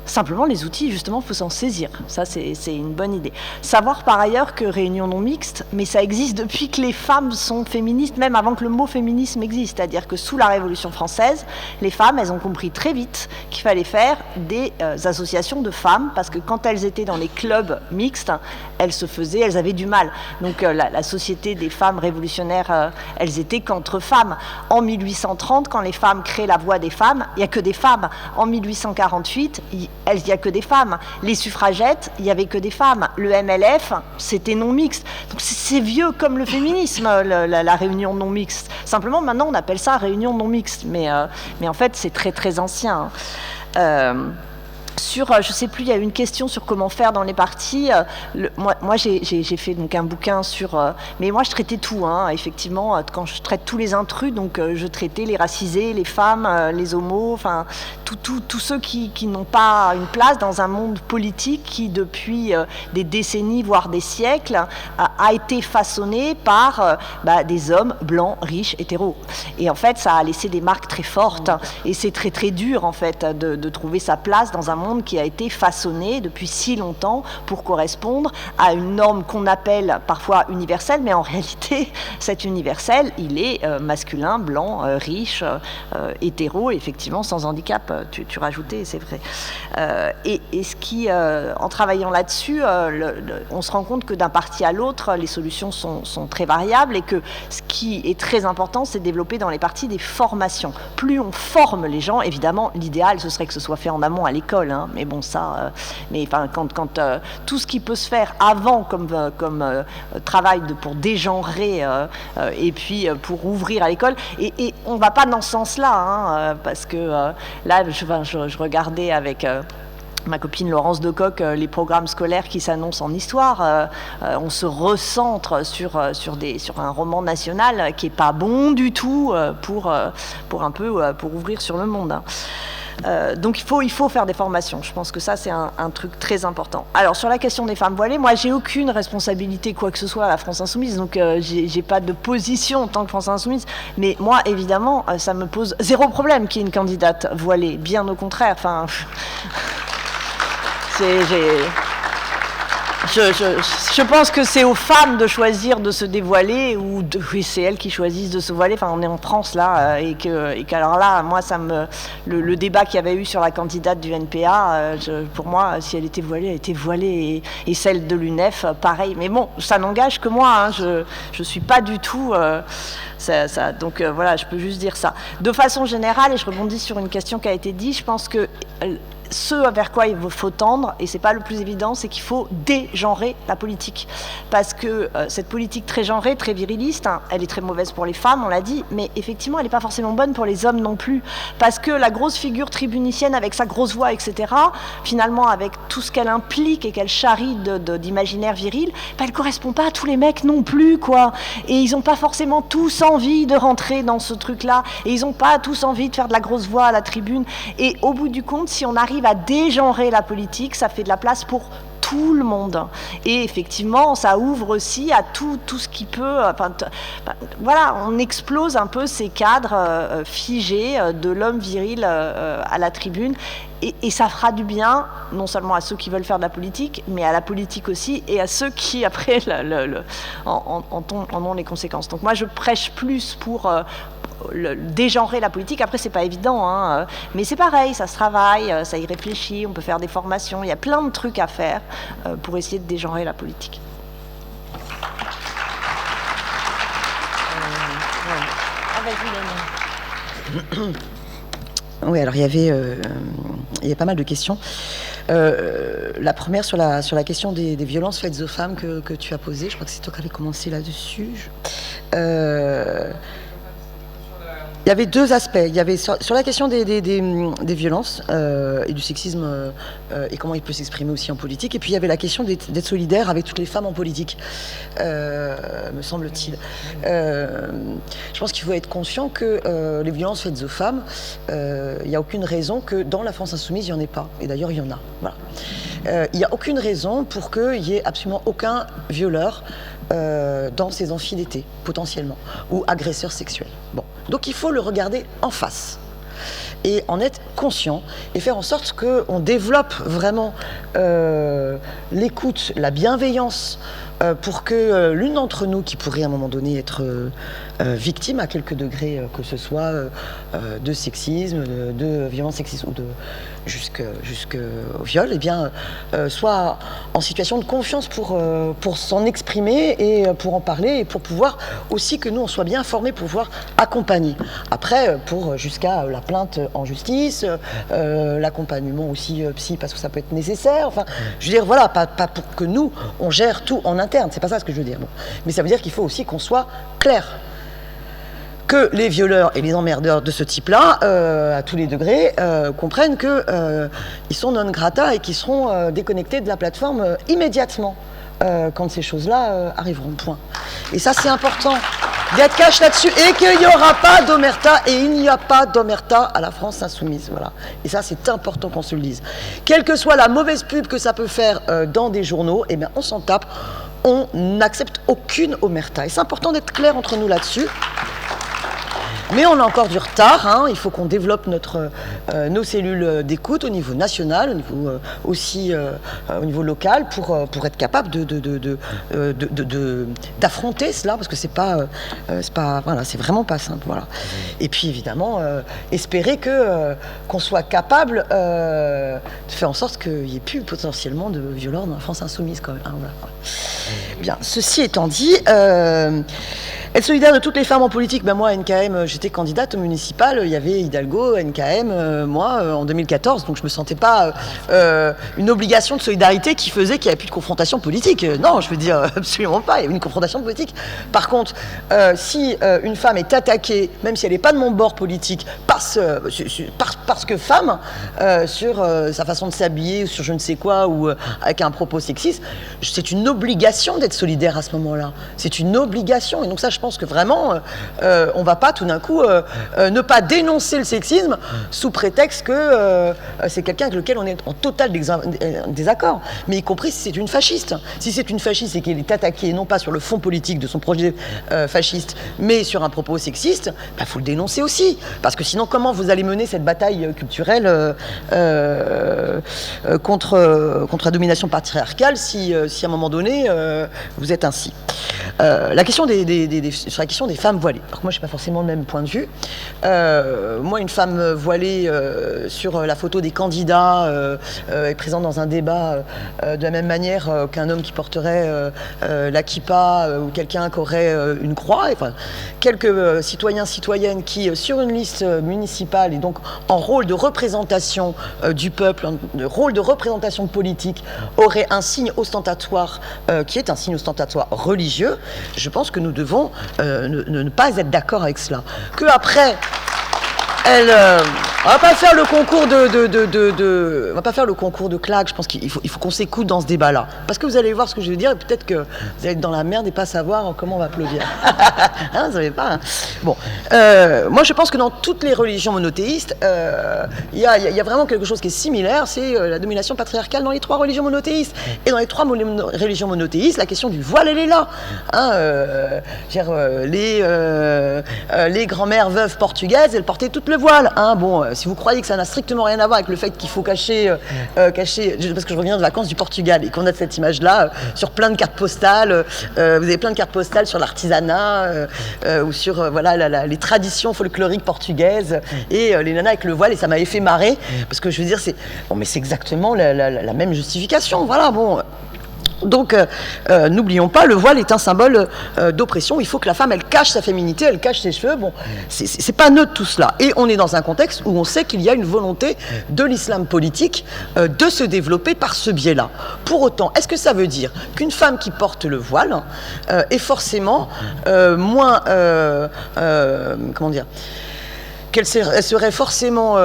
Simplement, les outils, justement, il faut s'en saisir. Ça, c'est une bonne idée. Savoir par ailleurs que réunion non mixte, mais ça existe depuis que les femmes sont féministes, même avant que le mot féminisme existe. C'est-à-dire que sous la Révolution française, les femmes, elles ont compris très vite qu'il fallait faire des associations de femmes, parce que quand elles étaient dans les clubs mixtes, elles avaient du mal. Donc la société des femmes révolutionnaires, elles étaient qu'entre femmes. En 1830, quand les femmes créent la Voix des femmes, il n'y a que des femmes. En 1848, il n'y a que des femmes. Les suffragettes, il n'y avait que des femmes. Le MLF, c'était non mixte. Donc c'est vieux comme le féminisme, la réunion non mixte. Simplement, maintenant, on appelle ça réunion non mixte. Mais en fait, c'est très, très ancien. Je sais plus, il y a eu une question sur comment faire dans les partis. Moi j'ai fait donc un bouquin sur... mais moi je traitais tout, effectivement, quand je traite tous les intrus, donc je traitais les racisés, les femmes, les homos, enfin tous ceux qui n'ont pas une place dans un monde politique qui depuis des décennies, voire des siècles, a été façonné par des hommes blancs, riches, hétéros. Et en fait ça a laissé des marques très fortes, et c'est très très dur en fait de trouver sa place dans un monde qui a été façonné depuis si longtemps pour correspondre à une norme qu'on appelle parfois universelle, mais en réalité, cet universel, il est masculin, blanc, riche, hétéro, effectivement, sans handicap, tu rajoutais, c'est vrai. Et ce qui, en travaillant là-dessus, on se rend compte que d'un parti à l'autre, les solutions sont très variables, et que ce qui est très important, c'est développé dans les parties des formations. Plus on forme les gens, évidemment, l'idéal, ce serait que ce soit fait en amont à l'école, hein, mais bon, ça, quand tout ce qui peut se faire avant comme travail pour dégenrer et puis pour ouvrir à l'école, et on ne va pas dans ce sens-là, hein, parce que là, je regardais avec... ma copine Laurence Decoq, les programmes scolaires qui s'annoncent en histoire, on se recentre sur un roman national qui n'est pas bon du tout pour ouvrir sur le monde. Hein. Donc il faut faire des formations. Je pense que ça, c'est un truc très important. Alors, sur la question des femmes voilées, moi, j'ai aucune responsabilité, quoi que ce soit, à la France Insoumise. Donc, j'ai pas de position en tant que France Insoumise. Mais moi, évidemment, ça me pose zéro problème qu'il y ait une candidate voilée. Bien au contraire. Enfin... Je pense que c'est aux femmes de choisir de se dévoiler oui, c'est elles qui choisissent de se voiler. Enfin, on est en France là et qu'alors là, moi, le débat qu'il y avait eu sur la candidate du NPA, pour moi, si elle était voilée et celle de l'UNEF, pareil. Mais bon, ça n'engage que moi. Hein, je suis pas du tout. Donc voilà, je peux juste dire ça. De façon générale, et je rebondis sur une question qui a été dite, je pense que ce vers quoi il faut tendre, et c'est pas le plus évident, c'est qu'il faut dégenrer la politique. Parce que cette politique très genrée, très viriliste, hein, elle est très mauvaise pour les femmes, on l'a dit, mais effectivement, elle n'est pas forcément bonne pour les hommes non plus. Parce que la grosse figure tribunicienne, avec sa grosse voix, etc., finalement, avec tout ce qu'elle implique et qu'elle charrie d'imaginaire viril, elle ne correspond pas à tous les mecs non plus, quoi. Et ils n'ont pas forcément tous envie de rentrer dans ce truc-là, et ils n'ont pas tous envie de faire de la grosse voix à la tribune. Et au bout du compte, si on arrive à dégenrer la politique, ça fait de la place pour tout le monde. Et effectivement, ça ouvre aussi à tout ce qui peut... voilà, on explose un peu ces cadres figés de l'homme viril à la tribune. Et ça fera du bien, non seulement à ceux qui veulent faire de la politique, mais à la politique aussi, et à ceux qui, après, en ont les conséquences. Donc moi, je prêche plus pour... dégenrer la politique. Après, c'est pas évident, hein, mais c'est pareil, ça se travaille, ça y réfléchit, on peut faire des formations, il y a plein de trucs à faire pour essayer de dégenrer la politique. Oui, alors il y avait pas mal de questions. La première sur la question des violences faites aux femmes que tu as posée, je crois que c'est toi qui avais commencé là-dessus. Il y avait deux aspects. Il y avait sur la question des violences et du sexisme et comment il peut s'exprimer aussi en politique. Et puis il y avait la question d'être solidaire avec toutes les femmes en politique, me semble-t-il. Je pense qu'il faut être conscient que les violences faites aux femmes, il n'y a aucune raison que dans la France insoumise, il n'y en ait pas. Et d'ailleurs, il y en a. Voilà. Il n'y a aucune raison pour qu'il n'y ait absolument aucun violeur dans ces amphis potentiellement, ou agresseurs sexuels. Bon. Donc il faut le regarder en face et en être conscient et faire en sorte qu'on développe vraiment l'écoute, la bienveillance pour que l'une d'entre nous qui pourrait à un moment donné être victime à quelques degrés que ce soit de sexisme, de violence sexiste ou jusqu'au viol, eh bien, soit en situation de confiance pour s'en exprimer et pour en parler et pour pouvoir aussi que nous on soit bien informés pour pouvoir accompagner. Après, jusqu'à la plainte en justice, l'accompagnement aussi psy parce que ça peut être nécessaire. Enfin, je veux dire, voilà, pas pour que nous on gère tout en interne, c'est pas ça ce que je veux dire. Bon. Mais ça veut dire qu'il faut aussi qu'on soit clair. Que les violeurs et les emmerdeurs de ce type-là, à tous les degrés, comprennent qu'ils sont non grata et qu'ils seront déconnectés de la plateforme immédiatement quand ces choses-là arriveront. Point. Et ça, c'est important d'être cash là-dessus et qu'il n'y aura pas d'omerta et il n'y a pas d'omerta à la France insoumise. Voilà. Et ça, c'est important qu'on se le dise. Quelle que soit la mauvaise pub que ça peut faire dans des journaux, eh bien, on s'en tape. On n'accepte aucune omerta. Et c'est important d'être clair entre nous là-dessus. Mais on a encore du retard, hein. Il faut qu'on développe nos cellules d'écoute au niveau national, au niveau aussi au niveau local, pour être capable d'affronter cela, parce que c'est voilà, c'est vraiment pas simple, voilà. Et puis évidemment, espérer qu'on soit capable de faire en sorte qu'il n'y ait plus potentiellement de violence dans la France insoumise, quand même. Hein, voilà. Bien, ceci étant dit. Être solidaire de toutes les femmes en politique, ben moi, NKM, j'étais candidate au municipal, il y avait Hidalgo, NKM, moi, en 2014, donc je me sentais pas une obligation de solidarité qui faisait qu'il n'y avait plus de confrontation politique. Non, je veux dire, absolument pas, il y avait une confrontation politique. Par contre, si une femme est attaquée, même si elle n'est pas de mon bord politique, parce que femme, sur sa façon de s'habiller, sur je ne sais quoi, ou avec un propos sexiste, c'est une obligation d'être solidaire à ce moment-là. C'est une obligation. Et donc ça, je pense que vraiment, on ne va pas tout d'un coup ne pas dénoncer le sexisme sous prétexte que c'est quelqu'un avec lequel on est en total désaccord. Mais y compris si c'est une fasciste. Si c'est une fasciste et qu'elle est attaquée, non pas sur le fond politique de son projet fasciste, mais sur un propos sexiste, il faut le dénoncer aussi. Parce que sinon, comment vous allez mener cette bataille culturelle contre la domination patriarcale si à un moment donné, vous êtes ainsi. Sur la question des femmes voilées. Alors que moi, je n'ai pas forcément le même point de vue. Moi, une femme voilée sur la photo des candidats est présente dans un débat de la même manière qu'un homme qui porterait la kippa ou quelqu'un qui aurait une croix. Enfin, quelques citoyens-citoyennes qui, sur une liste municipale et donc en rôle de représentation du peuple, en rôle de représentation politique, auraient un signe ostentatoire qui est un signe ostentatoire religieux. Je pense que nous devons ne pas être d'accord avec cela. Que après, on va pas faire le concours on va pas faire le concours de claques. Je pense qu'il faut qu'on s'écoute dans ce débat-là, parce que vous allez voir ce que je vais dire et peut-être que vous allez être dans la merde et pas savoir comment on va applaudir. Hein, vous savez pas. Hein. Bon, moi je pense que dans toutes les religions monothéistes, il y a vraiment quelque chose qui est similaire, c'est la domination patriarcale dans les trois religions monothéistes. Et dans les trois religions monothéistes, la question du voile, elle est là. Hein, les grand-mères veuves portugaises, elles portaient toutes le voile. Hein. Bon, si vous croyez que ça n'a strictement rien à voir avec le fait qu'il faut cacher, parce que je reviens de vacances du Portugal et qu'on a cette image-là sur plein de cartes postales. Vous avez plein de cartes postales sur l'artisanat ou sur les traditions folkloriques portugaises et les nanas avec le voile, et ça m'avait fait marrer parce que je veux dire, c'est exactement la même justification. Voilà, bon. Donc, n'oublions pas, le voile est un symbole d'oppression. Il faut que la femme, elle cache sa féminité, elle cache ses cheveux. Bon, c'est pas neutre tout cela. Et on est dans un contexte où on sait qu'il y a une volonté de l'islam politique de se développer par ce biais-là. Pour autant, est-ce que ça veut dire qu'une femme qui porte le voile est forcément moins... comment dire ? Elle serait forcément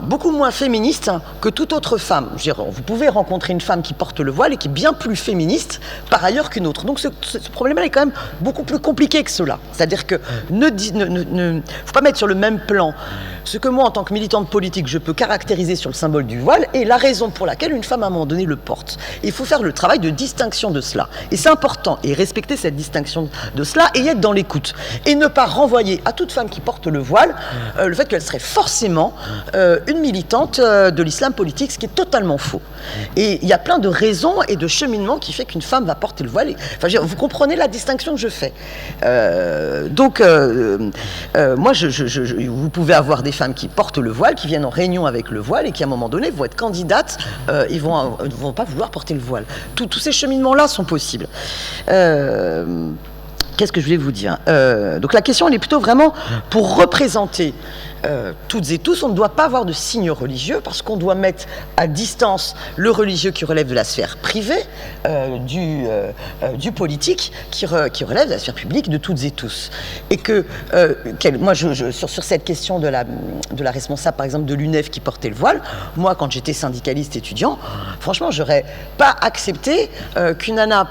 beaucoup moins féministe que toute autre femme. Je veux dire, vous pouvez rencontrer une femme qui porte le voile et qui est bien plus féministe par ailleurs qu'une autre. Donc ce problème-là est quand même beaucoup plus compliqué que cela. C'est-à-dire que faut pas mettre sur le même plan ce que moi, en tant que militante politique, je peux caractériser sur le symbole du voile et la raison pour laquelle une femme, à un moment donné, le porte. Il faut faire le travail de distinction de cela. Et c'est important, et respecter cette distinction de cela, et être dans l'écoute. Et ne pas renvoyer à toute femme qui porte le voile le fait qu'elle serait forcément une militante de l'islam politique, ce qui est totalement faux. Et il y a plein de raisons et de cheminements qui fait qu'une femme va porter le voile. Enfin, vous comprenez la distinction que je fais. Moi, vous pouvez avoir des femmes qui portent le voile, qui viennent en réunion avec le voile et qui, à un moment donné, vont être candidates, ils vont pas vouloir porter le voile. Tous ces cheminements-là sont possibles. Qu'est-ce que je voulais vous dire ? Donc la question, elle est plutôt vraiment pour représenter toutes et tous. On ne doit pas avoir de signe religieux parce qu'on doit mettre à distance le religieux qui relève de la sphère privée, du politique qui relève de la sphère publique de toutes et tous. Et que, moi, sur cette question de la responsable, par exemple, de l'UNEF qui portait le voile, moi, quand j'étais syndicaliste étudiant, franchement, j'aurais pas accepté qu'une nana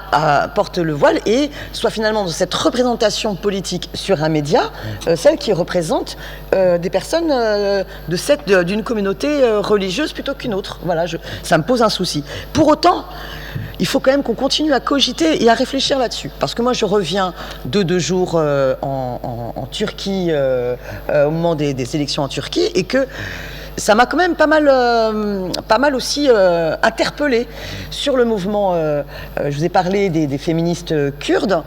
porte le voile et soit finalement dans cette représentation politique sur un média, celle qui représente des personnes d'une communauté religieuse plutôt qu'une autre. Voilà, ça me pose un souci. Pour autant, il faut quand même qu'on continue à cogiter et à réfléchir là-dessus. Parce que moi, je reviens de 2 jours en Turquie au moment des élections en Turquie et que ça m'a quand même pas mal aussi interpellée sur le mouvement. Je vous ai parlé des féministes kurdes.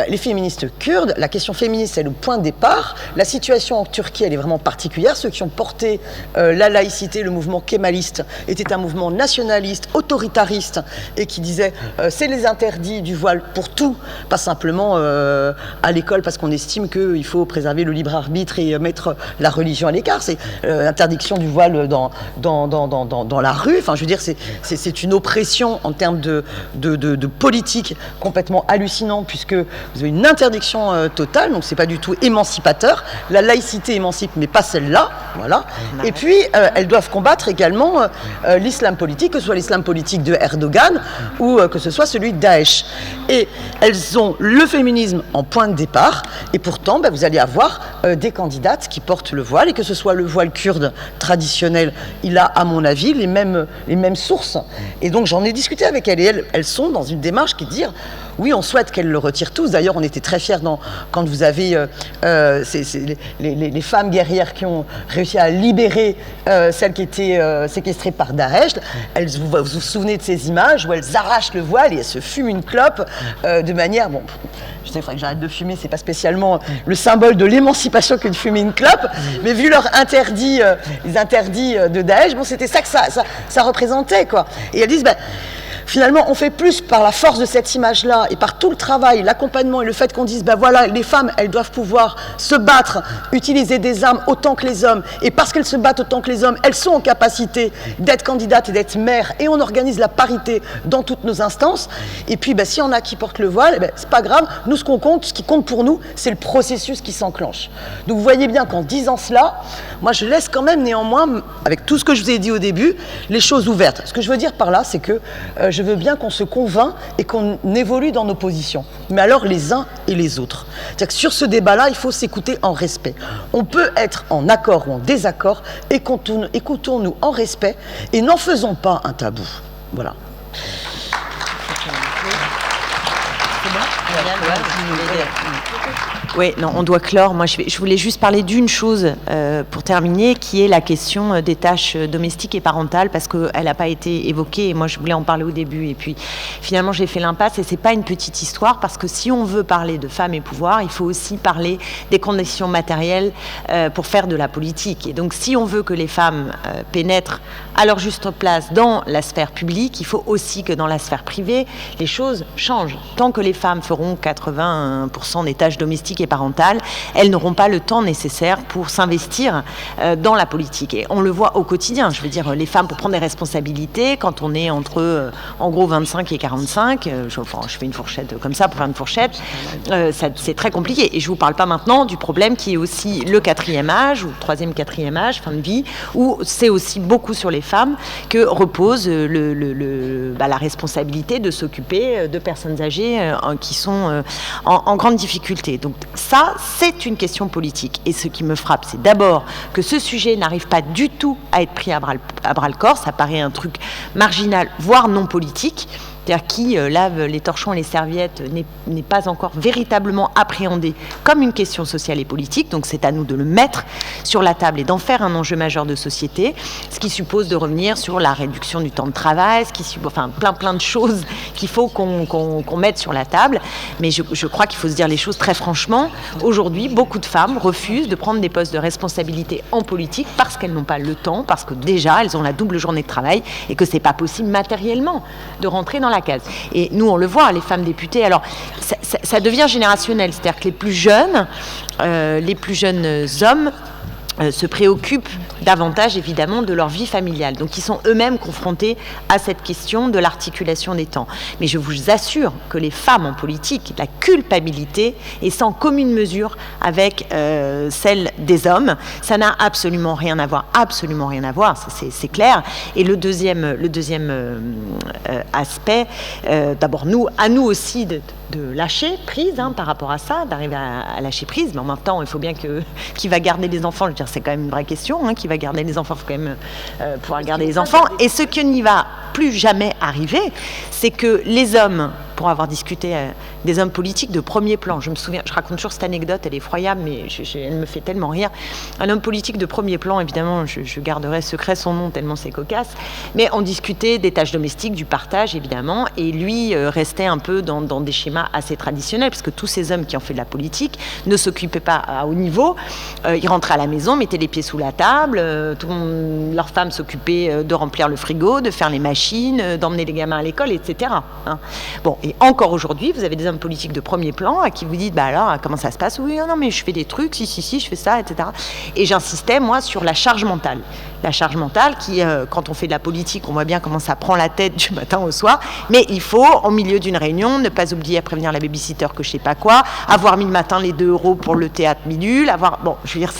Les féministes kurdes, la question féministe, c'est le point de départ. La situation en Turquie, elle est vraiment particulière. Ceux qui ont porté la laïcité, le mouvement kémaliste, était un mouvement nationaliste, autoritariste, et qui disait c'est les interdits du voile pour tout, pas simplement à l'école parce qu'on estime qu'il faut préserver le libre arbitre et mettre la religion à l'écart. C'est l'interdiction du voile dans la rue. Enfin, je veux dire, c'est une oppression en termes de politique complètement hallucinante, puisque vous avez une interdiction totale, donc c'est pas du tout émancipateur. La laïcité émancipe, mais pas celle-là. Voilà. Et puis, elles doivent combattre également l'islam politique, que ce soit l'islam politique de Erdogan ou que ce soit celui de Daesh. Et elles ont le féminisme en point de départ, et pourtant, vous allez avoir des candidates qui portent le voile, et que ce soit le voile kurde traditionnel, il a, à mon avis, les mêmes sources. Et donc, j'en ai discuté avec elles, et elles sont dans une démarche qui est de dire oui, on souhaite qu'elles le retirent tous. D'ailleurs, on était très fiers quand vous avez les femmes guerrières qui ont réussi à libérer celles qui étaient séquestrées par Daesh. Vous vous souvenez de ces images où elles arrachent le voile et elles se fument une clope de manière... Bon, je sais, il faudrait que j'arrête de fumer, c'est pas spécialement le symbole de l'émancipation que de fumer une clope, mais vu leurs interdits, les interdits de Daesh, c'était ça que ça représentait, quoi. Et elles disent... Finalement, on fait plus par la force de cette image-là et par tout le travail, l'accompagnement et le fait qu'on dise, voilà, les femmes, elles doivent pouvoir se battre, utiliser des armes autant que les hommes. Et parce qu'elles se battent autant que les hommes, elles sont en capacité d'être candidates et d'être mères. Et on organise la parité dans toutes nos instances. Et puis, s'il y en a qui portent le voile, c'est pas grave. Nous, ce qui compte pour nous, c'est le processus qui s'enclenche. Donc, vous voyez bien qu'en disant cela, moi, je laisse quand même néanmoins, avec tout ce que je vous ai dit au début, les choses ouvertes. Ce que je veux dire par là, c'est que je veux bien qu'on se convainc et qu'on évolue dans nos positions. Mais alors les uns et les autres. C'est-à-dire que sur ce débat-là, il faut s'écouter en respect. On peut être en accord ou en désaccord, écoutons-nous en respect et n'en faisons pas un tabou. Voilà. Oui, non, on doit clore. Moi, je voulais juste parler d'une chose pour terminer, qui est la question des tâches domestiques et parentales, parce qu'elle n'a pas été évoquée, et moi, je voulais en parler au début, et puis finalement, j'ai fait l'impasse, et c'est pas une petite histoire, parce que si on veut parler de femmes et pouvoir, il faut aussi parler des conditions matérielles pour faire de la politique. Et donc, si on veut que les femmes pénètrent à leur juste place dans la sphère publique, il faut aussi que dans la sphère privée, les choses changent. Tant que les femmes feront 80% des tâches domestiques et parentales, elles n'auront pas le temps nécessaire pour s'investir dans la politique. Et on le voit au quotidien. Je veux dire, les femmes, pour prendre des responsabilités, quand on est entre, en gros, 25 et 45, je fais une fourchette comme ça pour faire une fourchette, c'est très compliqué. Et je ne vous parle pas maintenant du problème qui est aussi le 4e âge, ou 3e, 4e âge, fin de vie, où c'est aussi beaucoup sur les femmes que repose la responsabilité de s'occuper de personnes âgées qui sont en grande difficulté. Donc ça, c'est une question politique. Et ce qui me frappe, c'est d'abord que ce sujet n'arrive pas du tout à être pris à bras-le-corps. Ça paraît un truc marginal, voire non politique. C'est-à-dire qui lave les torchons et les serviettes n'est pas encore véritablement appréhendé comme une question sociale et politique. Donc c'est à nous de le mettre sur la table et d'en faire un enjeu majeur de société, ce qui suppose de revenir sur la réduction du temps de travail, plein de choses qu'il faut qu'on mette sur la table. Mais je crois qu'il faut se dire les choses très franchement. Aujourd'hui, beaucoup de femmes refusent de prendre des postes de responsabilité en politique parce qu'elles n'ont pas le temps, parce que déjà elles ont la double journée de travail et que c'est pas possible matériellement de rentrer dans la case. Et nous, on le voit, les femmes députées, alors ça devient générationnel, c'est-à-dire que les plus jeunes hommes se préoccupent davantage évidemment de leur vie familiale. Donc ils sont eux-mêmes confrontés à cette question de l'articulation des temps. Mais je vous assure que les femmes en politique, la culpabilité est sans commune mesure avec celle des hommes. Ça n'a absolument rien à voir, ça, c'est clair. Et le deuxième aspect, d'abord à nous aussi de lâcher prise par rapport à ça, d'arriver à lâcher prise. Mais en même temps, il faut bien qui va garder les enfants. Je veux dire, c'est quand même une vraie question. Qui va garder les enfants, il faut quand même pouvoir garder les enfants. Et ce qui n'y va plus jamais arriver, c'est que les hommes pour avoir discuté des hommes politiques de premier plan. Je me souviens, je raconte toujours cette anecdote, elle est effroyable, mais elle me fait tellement rire. Un homme politique de premier plan, évidemment, je garderai secret son nom tellement c'est cocasse, mais on discutait des tâches domestiques, du partage, évidemment, et lui restait un peu dans des schémas assez traditionnels, parce que tous ces hommes qui ont fait de la politique ne s'occupaient pas à haut niveau. Ils rentraient à la maison, mettaient les pieds sous la table, leurs femmes s'occupaient de remplir le frigo, de faire les machines, d'emmener les gamins à l'école, etc. Hein. Bon, et encore aujourd'hui, vous avez des hommes politiques de premier plan à qui vous dites, bah alors, comment ça se passe? Oui, non, mais je fais des trucs, si, je fais ça, etc. Et j'insistais, moi, sur la charge mentale. La charge mentale qui, quand on fait de la politique, on voit bien comment ça prend la tête du matin au soir, mais il faut, au milieu d'une réunion, ne pas oublier à prévenir la babysitter que je sais pas quoi, avoir mis le matin les 2 € pour le théâtre bidule, bon, je veux dire,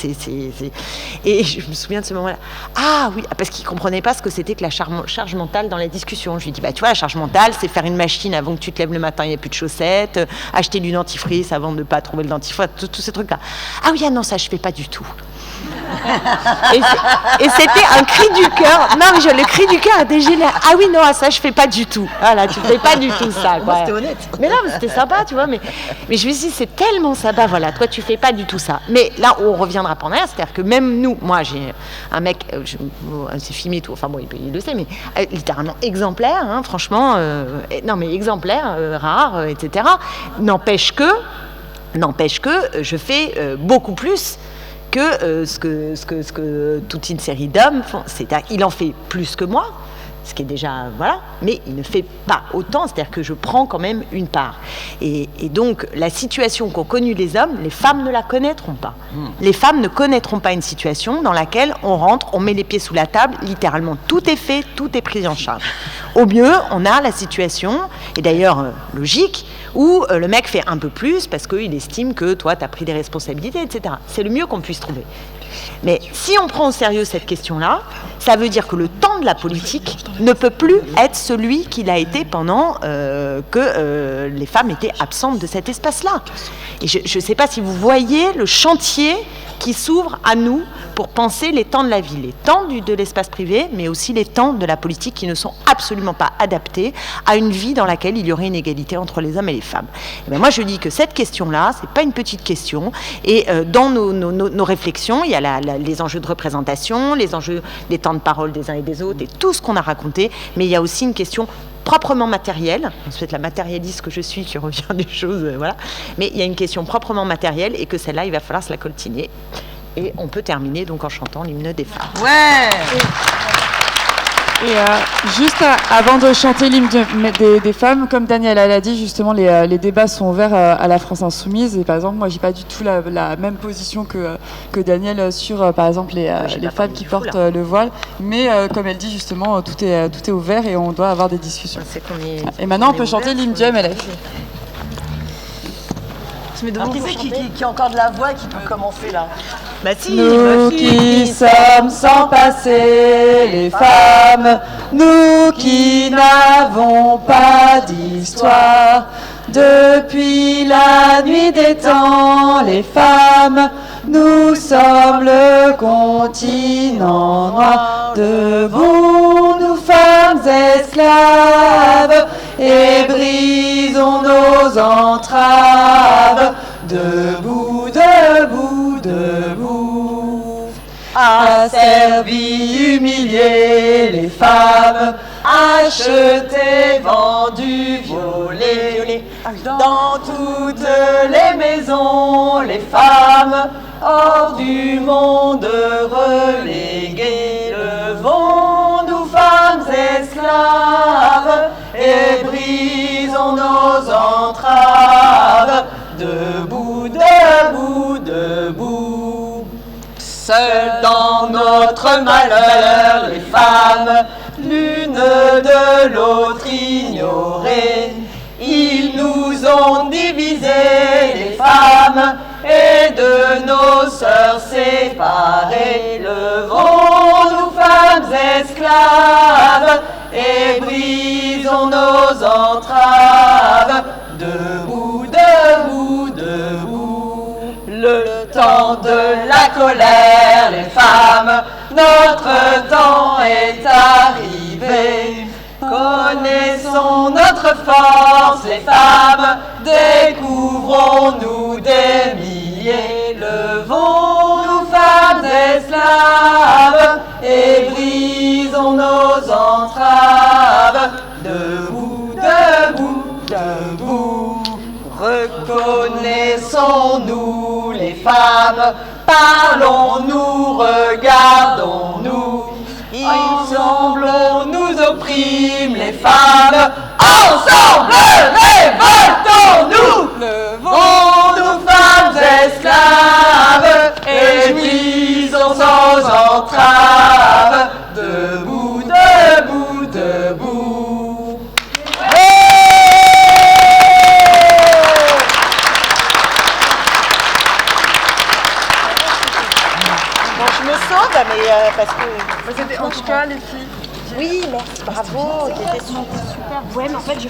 Et je me souviens de ce moment-là. Ah oui, parce qu'il comprenait pas ce que c'était que la charge mentale dans la discussion. Je lui dis, bah tu vois, la charge mentale, c'est faire une machine avant que tu te lèves le matin, il n'y a plus de chaussettes, acheter du dentifrice avant de ne pas trouver le dentifrice, tous ces trucs-là. Ah oui, non, ça je fais pas du tout. Et c'était un cri du cœur. Non, mais le cri du cœur était génial. Ah oui, non, ça je fais pas du tout. Voilà, tu fais pas du tout ça. Quoi. C'était honnête. Mais non, mais c'était sympa, tu vois. Mais je me suis dit, c'est tellement sympa. Voilà, toi tu fais pas du tout ça. Mais là, on reviendra pas en arrière. C'est-à-dire que même nous, moi j'ai un mec, c'est filmé et tout. Enfin bon, il le sait, mais littéralement exemplaire, hein, franchement. Non, mais exemplaire, rare, etc. N'empêche que je fais beaucoup plus que ce que toute une série d'hommes font. C'est-à-dire, il en fait plus que moi, ce qui est déjà, voilà, mais il ne fait pas autant, c'est-à-dire que je prends quand même une part. Et donc, la situation qu'ont connue les hommes, les femmes ne la connaîtront pas. Les femmes ne connaîtront pas une situation dans laquelle on rentre, on met les pieds sous la table, littéralement, tout est fait, tout est pris en charge. Au mieux, on a la situation, et d'ailleurs, logique, où le mec fait un peu plus parce qu'il estime que toi, tu as pris des responsabilités, etc. C'est le mieux qu'on puisse trouver. Mais si on prend au sérieux cette question-là, ça veut dire que le temps de la politique ne peut plus être celui qu'il a été pendant que les femmes étaient absentes de cet espace-là. Et je ne sais pas si vous voyez le chantier qui s'ouvre à nous pour penser les temps de la vie, les temps de l'espace privé, mais aussi les temps de la politique qui ne sont absolument pas adaptés à une vie dans laquelle il y aurait une égalité entre les hommes et les femmes. Et bien moi, je dis que cette question-là, c'est pas une petite question, et dans nos réflexions, il y a les enjeux de représentation, les enjeux des temps de parole des uns et des autres, et tout ce qu'on a raconté, mais il y a aussi une question proprement matérielle, c'est la matérialiste que je suis qui revient des choses, voilà, mais il y a une question proprement matérielle et que celle-là, il va falloir se la coltiner. Et on peut terminer donc en chantant l'hymne des femmes. Ouais. Et juste avant de chanter l'hymne des femmes, comme Daniel l'a dit, justement, les débats sont ouverts à la France Insoumise. Et par exemple, moi, j'ai pas du tout la même position que Daniel sur, par exemple, les femmes qui portent le voile. Mais comme elle dit, justement, tout est ouvert et on doit avoir des discussions. Et maintenant, on peut chanter l'hymne du MLF. Alors, qui a encore de la voix qui peut commencer là? Bah si, nous qui sommes sans passé, les femmes, nous qui n'avons pas d'histoire, depuis la nuit des temps, les femmes, nous sommes le continent noir, debout nous femmes esclaves, et brisons nos entraves, debout, debout, debout. Asservis, humiliés, les femmes, achetées, vendues, violées, dans toutes les maisons, les femmes, hors du monde reléguées, levons-nous femmes esclaves, et brisons nos entraves, debout, debout, debout. Seules dans notre malheur, les femmes, l'une de l'autre ignorées, ils nous ont divisés, les femmes, et de nos sœurs séparées. Levons-nous, femmes esclaves, et brisons nos entraves, debout, debout, debout. Le temps de la colère, les femmes, notre temps est arrivé. Connaissons Reconnaissons notre force, les femmes, découvrons-nous des milliers, levons-nous femmes esclaves et brisons nos entraves. Debout, debout, debout, reconnaissons-nous les femmes, parlons-nous, regardons-nous. Ensemble on nous opprime les femmes, ensemble révoltons-nous. Levons-nous femmes esclaves et brisons nos entraves. Debout, debout, debout. Bon, je me sauve, mais parce que... C'était en tout cas les filles. Oui, merci, bravo, c'était super. Ouais, mais en fait, je fais